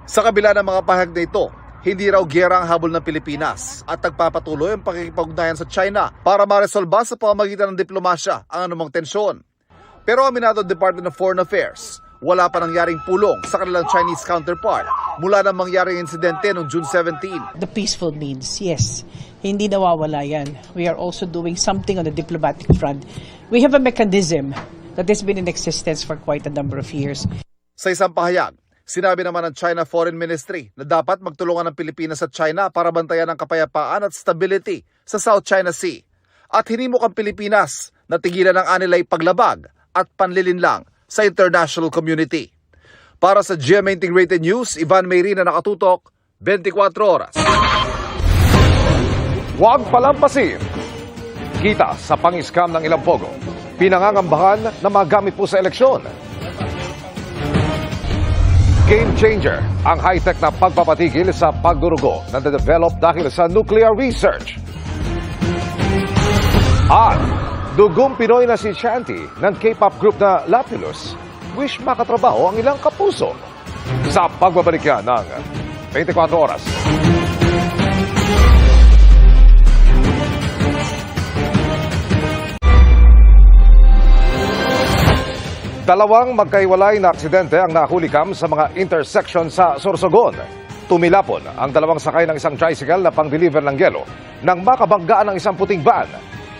Sa kabila ng mga pahayag na ito, hindi raw giyera ang habol ng Pilipinas at nagpapatuloy ang pakikipag-ugnayan sa China para maresolba sa pamamagitan ng diplomasya ang anumang tensyon. Pero aminado ang Department of Foreign Affairs, wala pa nangyaring pulong sa kanilang Chinese counterpart mula nang mangyaring insidente noong June 17. The peaceful means, yes. Hindi nawawala yan. We are also doing something on the diplomatic front. We have a mechanism that has been in existence for quite a number of years. Sa isang pahayag, sinabi naman ng China Foreign Ministry na dapat magtulungan ng Pilipinas at China para bantayan ang kapayapaan at stability sa South China Sea. At hinimok ang Pilipinas na tigilan ang anilay paglabag at panlilinlang sa international community. Para sa GMA Integrated News, Ivan Mayrin na nakatutok, 24 oras. Huwag palampasin. Kita sa pang-scam ng ilang pogo. Pinangangambahan na magamit po sa eleksyon. Game changer ang high-tech na pagpapatigil sa pagdurugo na na-develop dahil sa nuclear research. At dugong Pinoy na si Shanti ng K-pop group na Lapilus, wish makatrabaho ang ilang kapuso. Sa pagbabalik yan ng 24 oras. Dalawang magkahiwalay na aksidente ang nahulikam sa mga intersection sa Sorsogon. Tumilapon ang dalawang sakay ng isang tricycle na pang-deliver ng yelo nang makabanggaan ng isang puting van.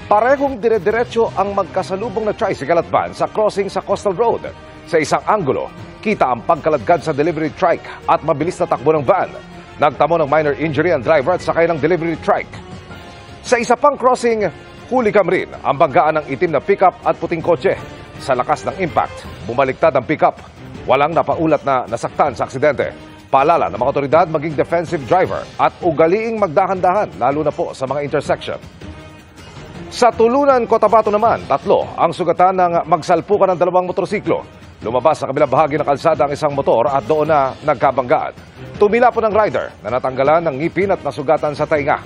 Parehong dire-diretso ang magkasalubong na tricycle at van sa crossing sa Coastal Road. Sa isang anggulo, kita ang pagkaladkad sa delivery trike at mabilis na takbo ng van. Nagtamo ng minor injury ang driver at sakay ng delivery trike. Sa isa pang crossing, hulikam rin ang banggaan ng itim na pickup at puting kotse. Sa lakas ng impact, bumaliktad ang pickup. Walang napaulat na nasaktan sa aksidente. Paalala ng mga otoridad maging defensive driver at ugaliing magdahan-dahan lalo na po sa mga intersection. Sa Tulunan, Cotabato naman, 3 ang sugatan ng magsalpukan ng dalawang motorsiklo. Lumabas sa kabilang bahagi ng kalsada ang isang motor at doon na nagkabanggaan. Tumila po ng rider na natanggalan ng ngipin at nasugatan sa tainga.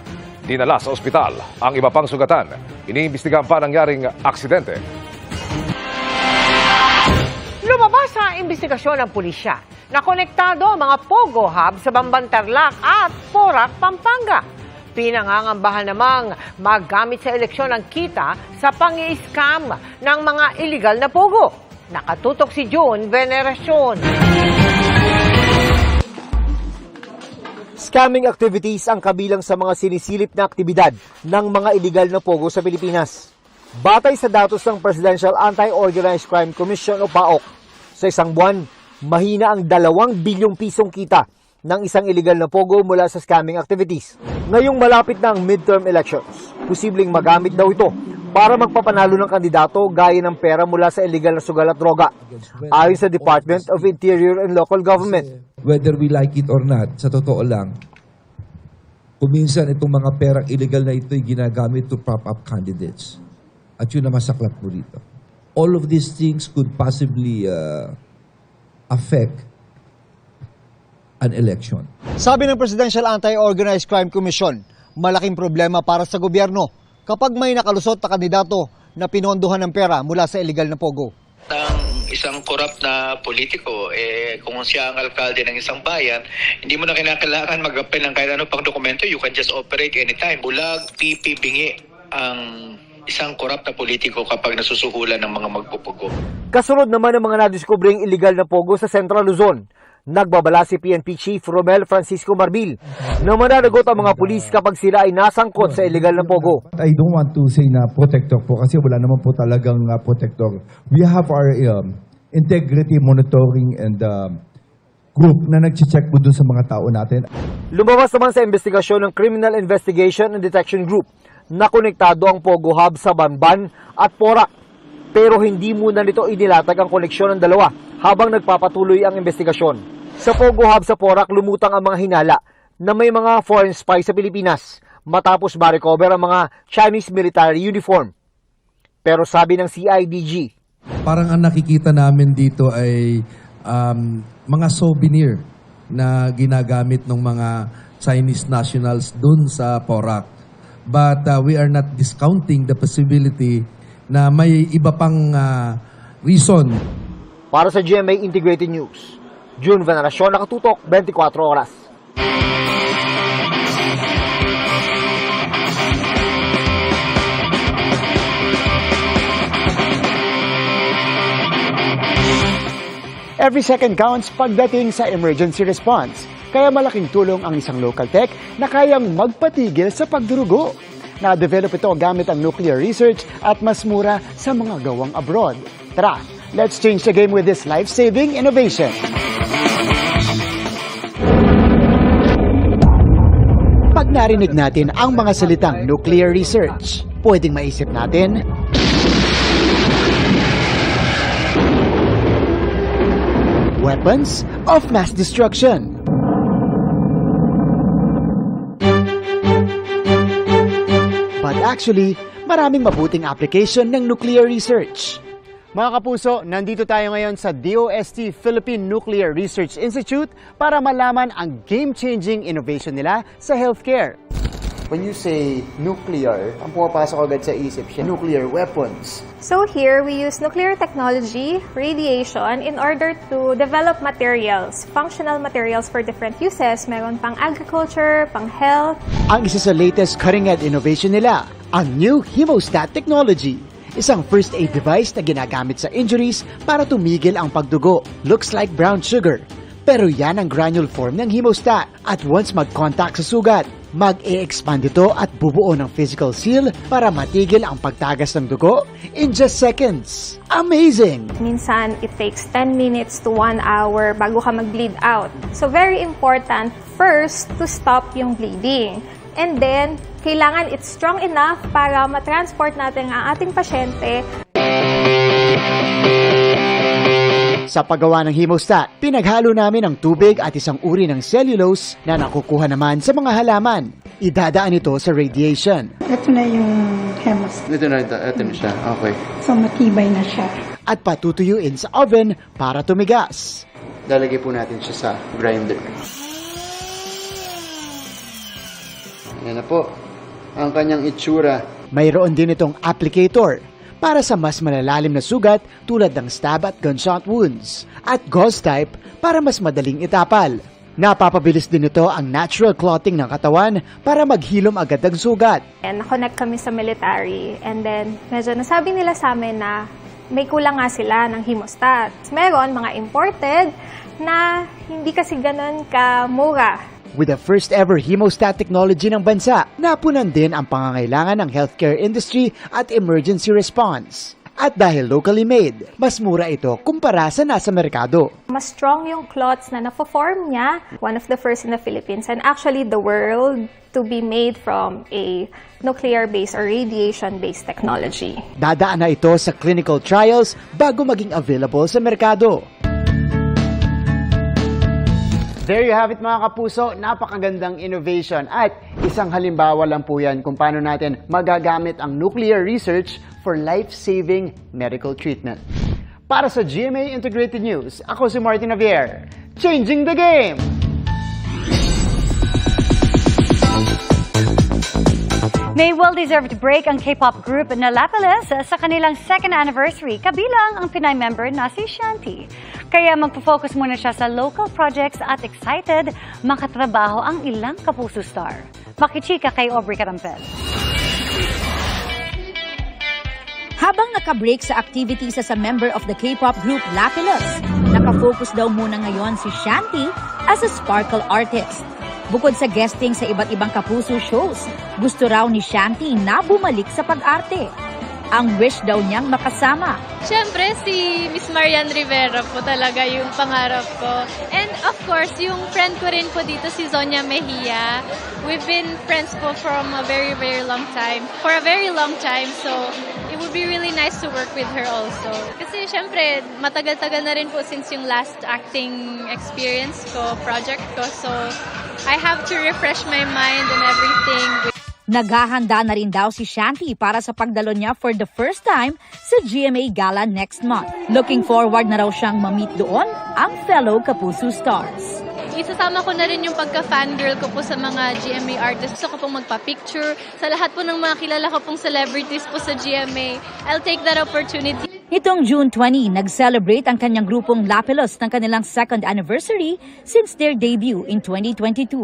Dinala sa ospital ang iba pang sugatan. Iniimbestigahan pa nangyaring aksidente. Lumabas sa imbestigasyon ng pulisya na konektado ang mga Pogo Hub sa Bambantarlac at Porac, Pampanga. Pinangangambahan namang magamit sa eleksyon ang kita sa pang-i-scam ng mga illegal na Pogo. Nakatutok si June Veneracion. Scamming activities ang kabilang sa mga sinisilip na aktibidad ng mga illegal na Pogo sa Pilipinas. Batay sa datos ng Presidential Anti-Organized Crime Commission o PAOK, sa isang buwan, mahina ang 2 bilyong pisong kita ng isang illegal na pogo mula sa scamming activities. Ngayong malapit na ang midterm elections, posibleng magamit daw ito para magpapanalo ng kandidato gaya ng pera mula sa illegal na sugal at droga, ayon sa Department of Interior and Local Government. Whether we like it or not, sa totoo lang, kuminsan itong mga perang illegal na ito'y ginagamit to prop up candidates. At yun na masaklap po rito. All of these things could possibly affect an election. Sabi ng Presidential Anti-Organized Crime Commission, malaking problema para sa gobyerno kapag may nakalusot na kandidato na pinondohan ng pera mula sa illegal na pogo. Ang isang corrupt na politiko, kung siya ang alkalde ng isang bayan, hindi mo na kinakailangan mag-apply ng kahit ano pang dokumento, you can just operate anytime. Bulag, pipi, bingi ang isang corrupt na politiko kapag nasusuhulan ng mga magpupugo. Kasunod naman ng mga nadiskubring illegal na pogo sa Central Luzon. Nagbabala si PNP Chief Romel Francisco Marbil na mananagot ang mga pulis kapag sila ay nasangkot sa illegal na pogo. I don't want to say na protector po kasi wala naman po talagang protector. We have our integrity monitoring and group na nag-check po dun sa mga tao natin. Lumabas naman sa investigasyon ng Criminal Investigation and Detection Group na konektado ang Pogo Hub sa Banban at Porac. Pero hindi muna nito inilatag ang koneksyon ng dalawa habang nagpapatuloy ang investigasyon. Sa Pogo Hub sa Porac, lumutang ang mga hinala na may mga foreign spies sa Pilipinas matapos ma-recover ang mga Chinese military uniform. Pero sabi ng CIDG, parang ang nakikita namin dito ay mga souvenir na ginagamit ng mga Chinese nationals dun sa Porac. But we are not discounting the possibility na may iba pang reason. Para sa GMA Integrated News, June Veneracion, Nakatutok, 24 Oras. Every second counts pagdating sa emergency response. Kaya malaking tulong ang isang local tech na kayang magpatigil sa pagdurugo. Na-develop ito gamit ang nuclear research at mas mura sa mga gawang abroad. Tara, let's change the game with this life-saving innovation. Pag narinig natin ang mga salitang nuclear research, pwedeng maisip natin, weapons of mass destruction. But actually, maraming mabuting application ng nuclear research. Mga kapuso, nandito tayo ngayon sa DOST Philippine Nuclear Research Institute para malaman ang game-changing innovation nila sa healthcare. When you say nuclear, ang pumapasok agad sa isip siya, nuclear weapons. So here, we use nuclear technology, radiation, in order to develop materials, functional materials for different uses. Meron pang agriculture, pang health. Ang isa sa latest cutting-edge innovation nila, ang new hemostat technology. Isang first aid device na ginagamit sa injuries para tumigil ang pagdugo. Looks like brown sugar. Pero yan ang granule form ng hemostat. At once mag-contact sa sugat, mag-e-expand ito at bubuo ng physical seal para matigil ang pagtagas ng dugo in just seconds. Amazing! Minsan, it takes 10 minutes to 1 hour bago ka mag-bleed out. So very important first to stop yung bleeding. And then, kailangan it's strong enough para matransport natin ang ating pasyente. Sa paggawa ng hemostat, pinaghalo namin ang tubig at isang uri ng cellulose na nakukuha naman sa mga halaman. Idadaan ito sa radiation. Ito na yung hemostat. Ito na siya. Okay. So matibay na siya. At patutuyuin sa oven para tumigas. Lalagay po natin siya sa grinder. Yan na po ang kanyang itsura. Mayroon din itong applicator para sa mas malalalim na sugat tulad ng stab at gunshot wounds. At gauze type para mas madaling itapal. Napapabilis din ito ang natural clotting ng katawan para maghilom agad ang sugat. And na-connect kami sa military. And then, medyo nasabi nila sa amin na may kulang nga sila ng hemostat. Meron mga imported na hindi kasi ganun kamura. With the first ever hemostat technology ng bansa, napunan din ang pangangailangan ng healthcare industry at emergency response. At dahil locally made, mas mura ito kumpara sa nasa merkado. Mas strong yung cloths na na-form niya. One of the first in the Philippines and actually the world to be made from a nuclear-based or radiation-based technology. Dadaan na ito sa clinical trials bago maging available sa merkado. There you have it mga kapuso, napakagandang innovation at isang halimbawa lang po yan kung paano natin magagamit ang nuclear research for life-saving medical treatment. Para sa GMA Integrated News, ako si Martin Javier, changing the game! May well-deserved break ang K-pop group na Lapillus sa kanilang second anniversary, kabilang ang Pinay member na si Shanti. Kaya magpo-focus muna siya sa local projects at excited makatrabaho ang ilang kapuso star. Makichika kay Aubrey Carampel. Habang nakabreak sa activities sa member of the K-pop group Lapillus, nakafocus daw muna ngayon si Shanti as a sparkle artist. Bukod sa guesting sa iba't ibang kapuso shows, gusto raw ni Shanti na bumalik sa pag-arte. Ang wish daw niyang makasama. Siyempre, si Miss Marian Rivera po talaga yung pangarap ko. And of course, yung friend ko rin po dito, si Zonia Mejia. We've been friends po from a very, very long time. For a very long time, so it would be really nice to work with her also. Kasi siyempre, matagal-tagal na rin po since yung last acting experience ko, project ko. So I have to refresh my mind and everything. Naghahanda na rin daw si Shanti para sa pagdalo niya for the first time sa GMA Gala next month. Looking forward na raw siyang ma-meet doon ang fellow Kapuso stars. Isasama ko na rin yung pagka-fangirl ko po sa mga GMA artists. Gusto ko pong magpa-picture sa lahat po ng mga kilala ko pong celebrities po sa GMA. I'll take that opportunity. Nitong June 20, nag-celebrate ang kanyang grupong Lapillus ng kanilang second anniversary since their debut in 2022.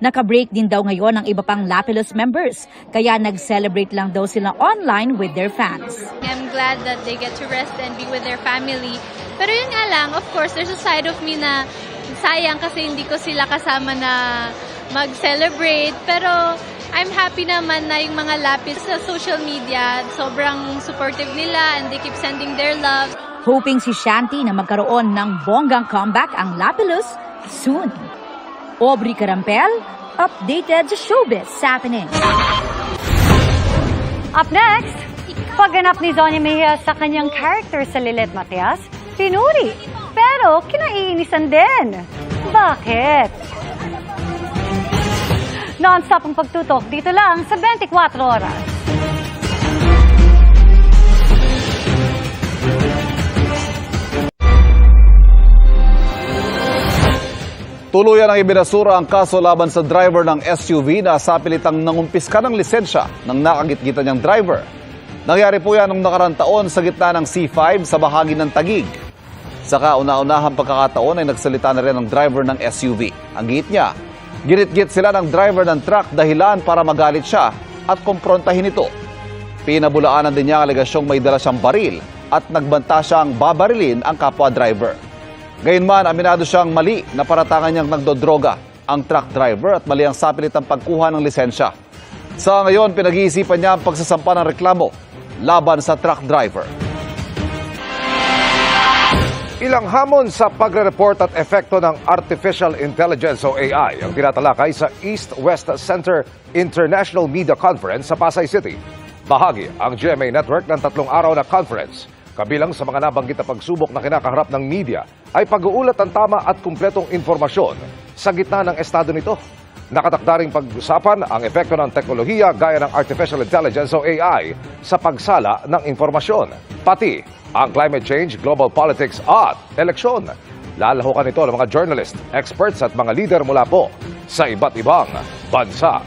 Naka-break din daw ngayon ang iba pang Lapillus members, kaya nag-celebrate lang daw sila online with their fans. I'm glad that they get to rest and be with their family. Pero yun nga lang, of course, there's a side of me na sayang kasi hindi ko sila kasama na mag-celebrate. Pero I'm happy naman na yung mga Lapis sa social media, sobrang supportive nila and they keep sending their love. Hoping si Shanti na magkaroon ng bonggang comeback ang Lapillus soon. Aubrey Carampel, updated sa showbiz happening. Up next, pagganap ni Zonia Mejia sa kanyang character sa Lilet Matias, pinuri, pero kinaiinisan din. Bakit? Non-stop ang pagtutok dito lang sa 24 oras. Tuluyan ang ibinasura ang kaso laban sa driver ng SUV na sa pilitang nangumpiska ng lisensya ng nakagitgitan niyang driver. Nangyari po yan noong nakarang taon sa gitna ng C5 sa bahagi ng Taguig. Sa kauna-unahang pagkakataon ay nagsalita na rin ang driver ng SUV. Ang git niya, ginit-git sila ng driver ng truck dahilan para magalit siya at kumprontahin ito. Pinabulaanan din niya ang alegasyong may dala siyang baril at nagbanta siyang babarilin ang kapwa driver. Gayunman, aminado siyang mali na paratangan niyang nagdodroga ang truck driver at mali ang sapilitang pagkuha ng lisensya. Sa ngayon, pinag-iisipan niya ang pagsasampa ng reklamo laban sa truck driver. Ilang hamon sa pagre-report at epekto ng Artificial Intelligence o AI ang tinatalakay sa East-West Center International Media Conference sa Pasay City. Bahagi ang GMA Network ng 3 araw na conference. Kabilang sa mga nabanggit na pagsubok na kinakaharap ng media ay pag-uulat ng tama at kumpletong informasyon sa gitna ng estado nito. Nakatakdaring pag-usapan ang epekto ng teknolohiya gaya ng Artificial Intelligence o AI sa pagsala ng informasyon, pati ang climate change, global politics at eleksyon. Lalahukan ito ng mga journalist, experts at mga leader mula po sa iba't ibang bansa.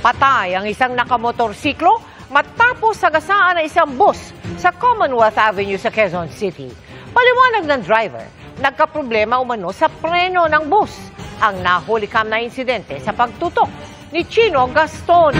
Patay ang isang nakamotorsiklo matapos sagasaan ng isang bus sa Commonwealth Avenue sa Quezon City. Paliwanag ng driver, nagkaproblema umano sa preno ng bus. Ang nahulikam na insidente sa pagtutok ni Chino Gaston.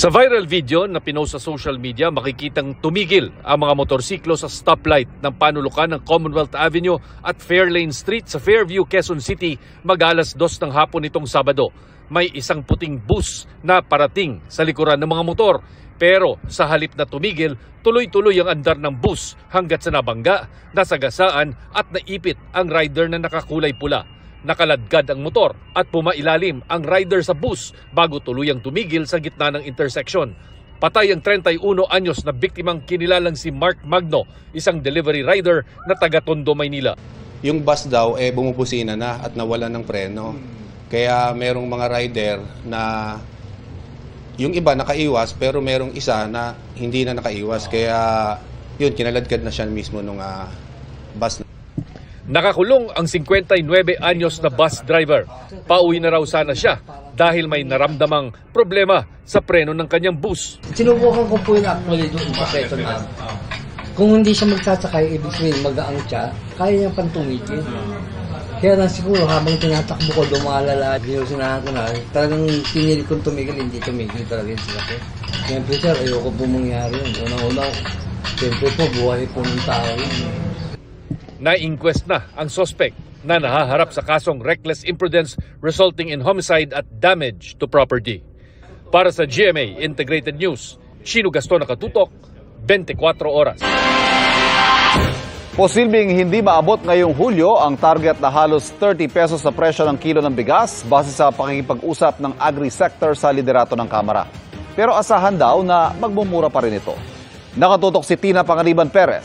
Sa viral video na pinost sa social media, makikitang tumigil ang mga motorsiklo sa stoplight ng panulukan ng Commonwealth Avenue at Fairlane Street sa Fairview, Quezon City mag-alas 2 ng hapon nitong Sabado. May isang puting bus na parating sa likuran ng mga motor. Pero sa halip na tumigil, tuloy-tuloy ang andar ng bus hanggat sa nabangga, nasagasaan at naipit ang rider na nakakulay pula. Nakaladkad ang motor at pumailalim ang rider sa bus bago tuluyang tumigil sa gitna ng intersection. Patay ang 31 anyos na biktimang kinilalang si Mark Magno, isang delivery rider na taga Tondo, Maynila. Yung bus daw bumubusina na at nawala ng preno. Kaya merong mga rider na yung iba nakaiwas pero merong isa na hindi na nakaiwas. Kaya yun, kinaladkad na siya mismo nung bus. Nakakulong ang 59 anyos na bus driver. Pauwi na raw sana siya dahil may naramdamang problema sa preno ng kanyang bus. Sinubukan ko po yung actually doon sa peso na kung hindi siya magsasakay, ibig sabihin magaang siya, kaya niya pang tumigil. Kaya lang siguro habang tinatakbo ko, lumalala, sinusinahan ko na, talagang pinili kong tumigil, hindi tumigil talaga yung sinakit. Siyempre sir, ayoko po mangyari yun. Unang-una, siyempre po, buhay po ng tao yun. Na-inquest na ang suspect na nahaharap sa kasong reckless imprudence resulting in homicide at damage to property. Para sa GMA Integrated News, Shino Gaston nakatutok, 24 oras. Posibleng hindi maabot ngayong Hulyo ang target na halos 30 pesos na presyo ng kilo ng bigas base sa pakikipag-usap ng agri-sector sa liderato ng Kamara. Pero asahan daw na magmumura pa rin ito. Nakatutok si Tina Panganiban Perez.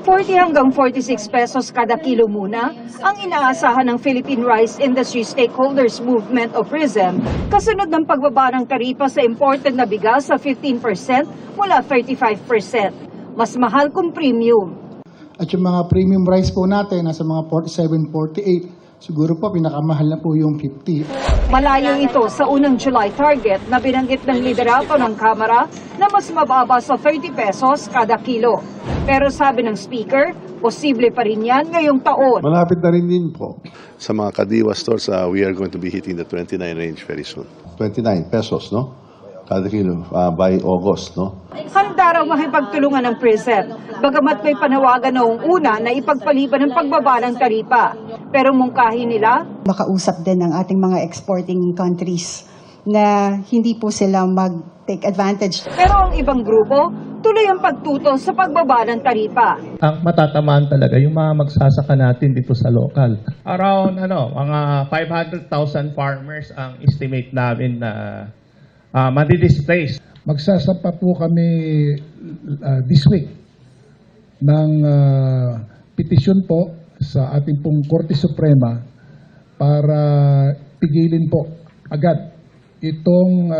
40 hanggang 46 pesos kada kilo muna ang inaasahan ng Philippine Rice Industry Stakeholders Movement o PRISM kasunod ng pagbaba ng taripa sa imported na bigas sa 15% mula 35%. Mas mahal kung premium. At yung mga premium rice po natin nasa mga 47, 48. Siguro po pinakamahal na po yung 50. Malayo ito sa unang July target na binanggit ng liderato ng Kamara na mas mababa sa 30 pesos kada kilo. Pero sabi ng Speaker, posible pa rin yan ngayong taon. Malapit na rin din po. Sa mga Kadiwa stores, we are going to be hitting the 29 range very soon. 29 pesos, no? Kada kilo by August, no? Handa raw makipagtulungan ng PRISM, bagamat may panawagan noong una na ipagpaliban ng pagbaba ng taripa. Pero mungkahi nila, Makausap din ng ating mga exporting countries na hindi po sila mag-take advantage. Pero ang ibang grupo, tuloy ang pagtutol sa pagbaba ng taripa. Ang matatamaan talaga yung mga magsasaka natin dito sa local. Around mga 500,000 farmers ang estimate namin na madi-displace. Magsasapa po kami this week ng petisyon po sa ating pong Korte Suprema para pigilin po agad itong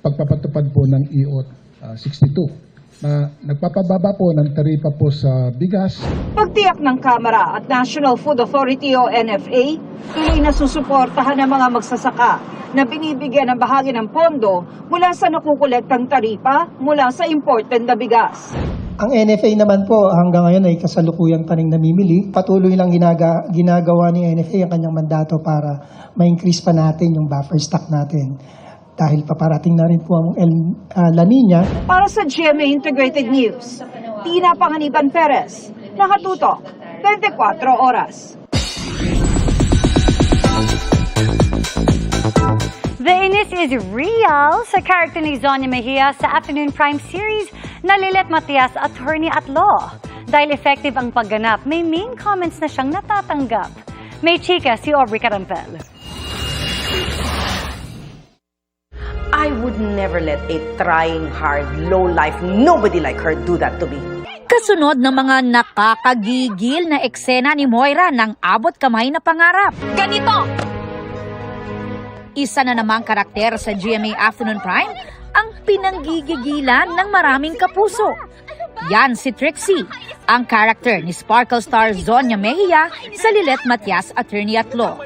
pagpapatupad po ng EO 62 na nagpapababa po ng taripa po sa bigas. Pagtiyak ng Kamara at National Food Authority o NFA, tuloy na susuportahan ng mga magsasaka na binibigyan ng bahagi ng pondo mula sa nakukolektang taripa mula sa imported na bigas. Ang NFA naman po hanggang ngayon ay kasalukuyan pa rin namimili. Patuloy lang ginagawa ni NFA ang kanyang mandato para ma-increase pa natin yung buffer stock natin. Dahil paparating na rin po ang La Nina. Para sa GMA Integrated News, Tina Panganiban Perez, nakatutok, 24 oras. The inis is real sa character ni Zonya Mejia sa Afternoon Prime series na Lilet Matias, Attorney at Law. Dahil effective ang pagganap, may mean comments na siyang natatanggap. May chika si Aubrey Carampel. I would never let a trying hard, low-life, nobody like her do that to me. Kasunod ng mga nakakagigil na eksena ni Moira ng abot kamay na pangarap. Ganito! Isa na namang karakter sa GMA Afternoon Prime ang pinanggigigilan ng maraming kapuso. Yan si Trixie, ang karakter ni Sparkle star Zonya Mejia sa Lilet Matias, Attorney at Law.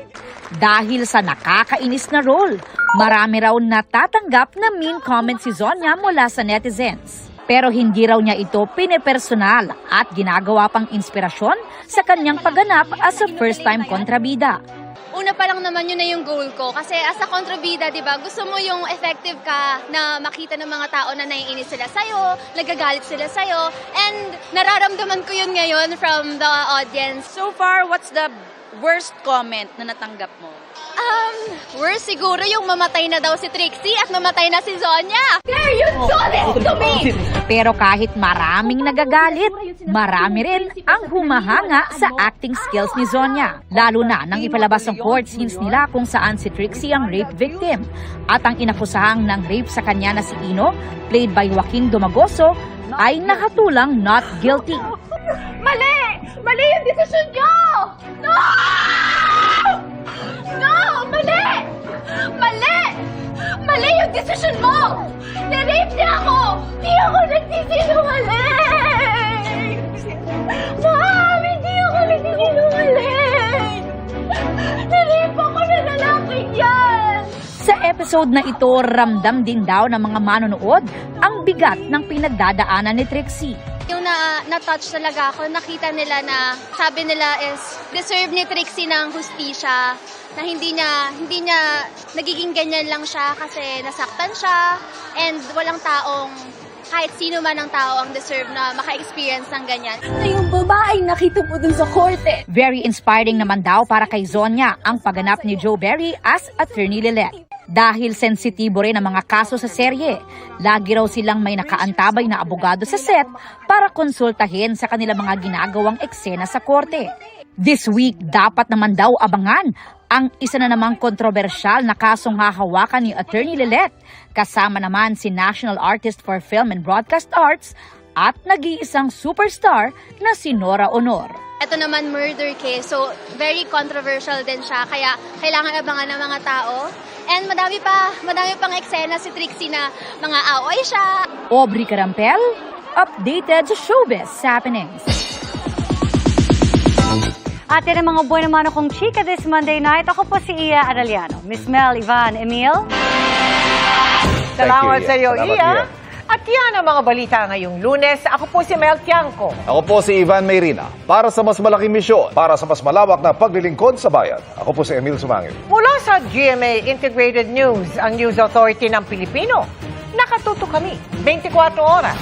Dahil sa nakakainis na role, marami raw natatanggap na mean comments si Zonya mula sa netizens. Pero hindi raw niya ito pinepersonal at ginagawa pang inspirasyon sa kanyang pagganap as a first-time kontrabida. una pa lang naman yun na yung goal ko. Kasi as a kontrabida, di ba, gusto mo yung effective ka na makita ng mga tao na naiinis sila sa'yo, nagagalit sila sa'yo, and nararamdaman ko yun ngayon from the audience. So far, what's the worst comment na natanggap mo? Worst siguro yung mamatay na daw si Trixie at mamatay na si Zonya. There, you do this to me! Pero kahit maraming nagagalit, marami rin ang humahanga sa acting skills ni Zonya. Lalo na nang ipalabas ang court scenes nila kung saan si Trixie ang rape victim. At ang inakusahang ng rape sa kanya na si Ino, played by Joaquin Domagoso, ay nakatulang not guilty. Mali! Mali yung desisyon nyo! No! No! Mali! Mali! Mali yung desisyon mo! Na-rape niya ako! Di ako nagsisinungaling! Ma'am, hindi ako nagsisinungaling! Na-rape ako na lalaking yan! Sa episode na ito, ramdam din daw ng mga manonood ang bigat ng pinagdadaanan ni Trixie. Yung na-touch talaga ako, nakita nila na sabi nila is deserve ni Trixie ng hustisya, na hindi niya nagiging ganyan lang siya kasi nasaktan siya, and walang taong, kahit sino man ang tao ang deserve na maka-experience ng ganyan. Na yung babaeng nakita mo dun sa korte. Very inspiring naman daw para kay Zonya ang pagganap ni Joe Berry as Attorney Lilette. Dahil sensitibo rin ang mga kaso sa serye, lagi raw silang may nakaantabay na abogado sa set para konsultahin sa kanilang mga ginagawang eksena sa korte. This week, dapat naman daw abangan ang isa na namang kontrobersyal na kasong hahawakan ni Attorney Lilette, kasama naman si National Artist for Film and Broadcast Arts at nag-iisang superstar na si Nora Honor. Ito naman murder case, so very controversial din siya, kaya kailangan abangan ng mga tao. And madami pang eksena si Trixie na mga away siya. Aubrey Carampel, updated sa showbiz happenings. At yan ang mga buwan naman akong chika this Monday night. Ako po si Iya Arellano. Miss Mel, Ivan, Emil. Salamat sa iyo, Salamat, Iya. Iya. At yan ang mga balita ngayong Lunes. Ako po si Mel Tiangco. Ako po si Ivan Mayrina. Para sa mas malaking misyon, Para sa mas malawak na paglilingkod sa bayan, ako po si Emil Sumangil. Mula sa GMA Integrated News, ang News Authority ng Pilipino, nakatuto kami 24 oras.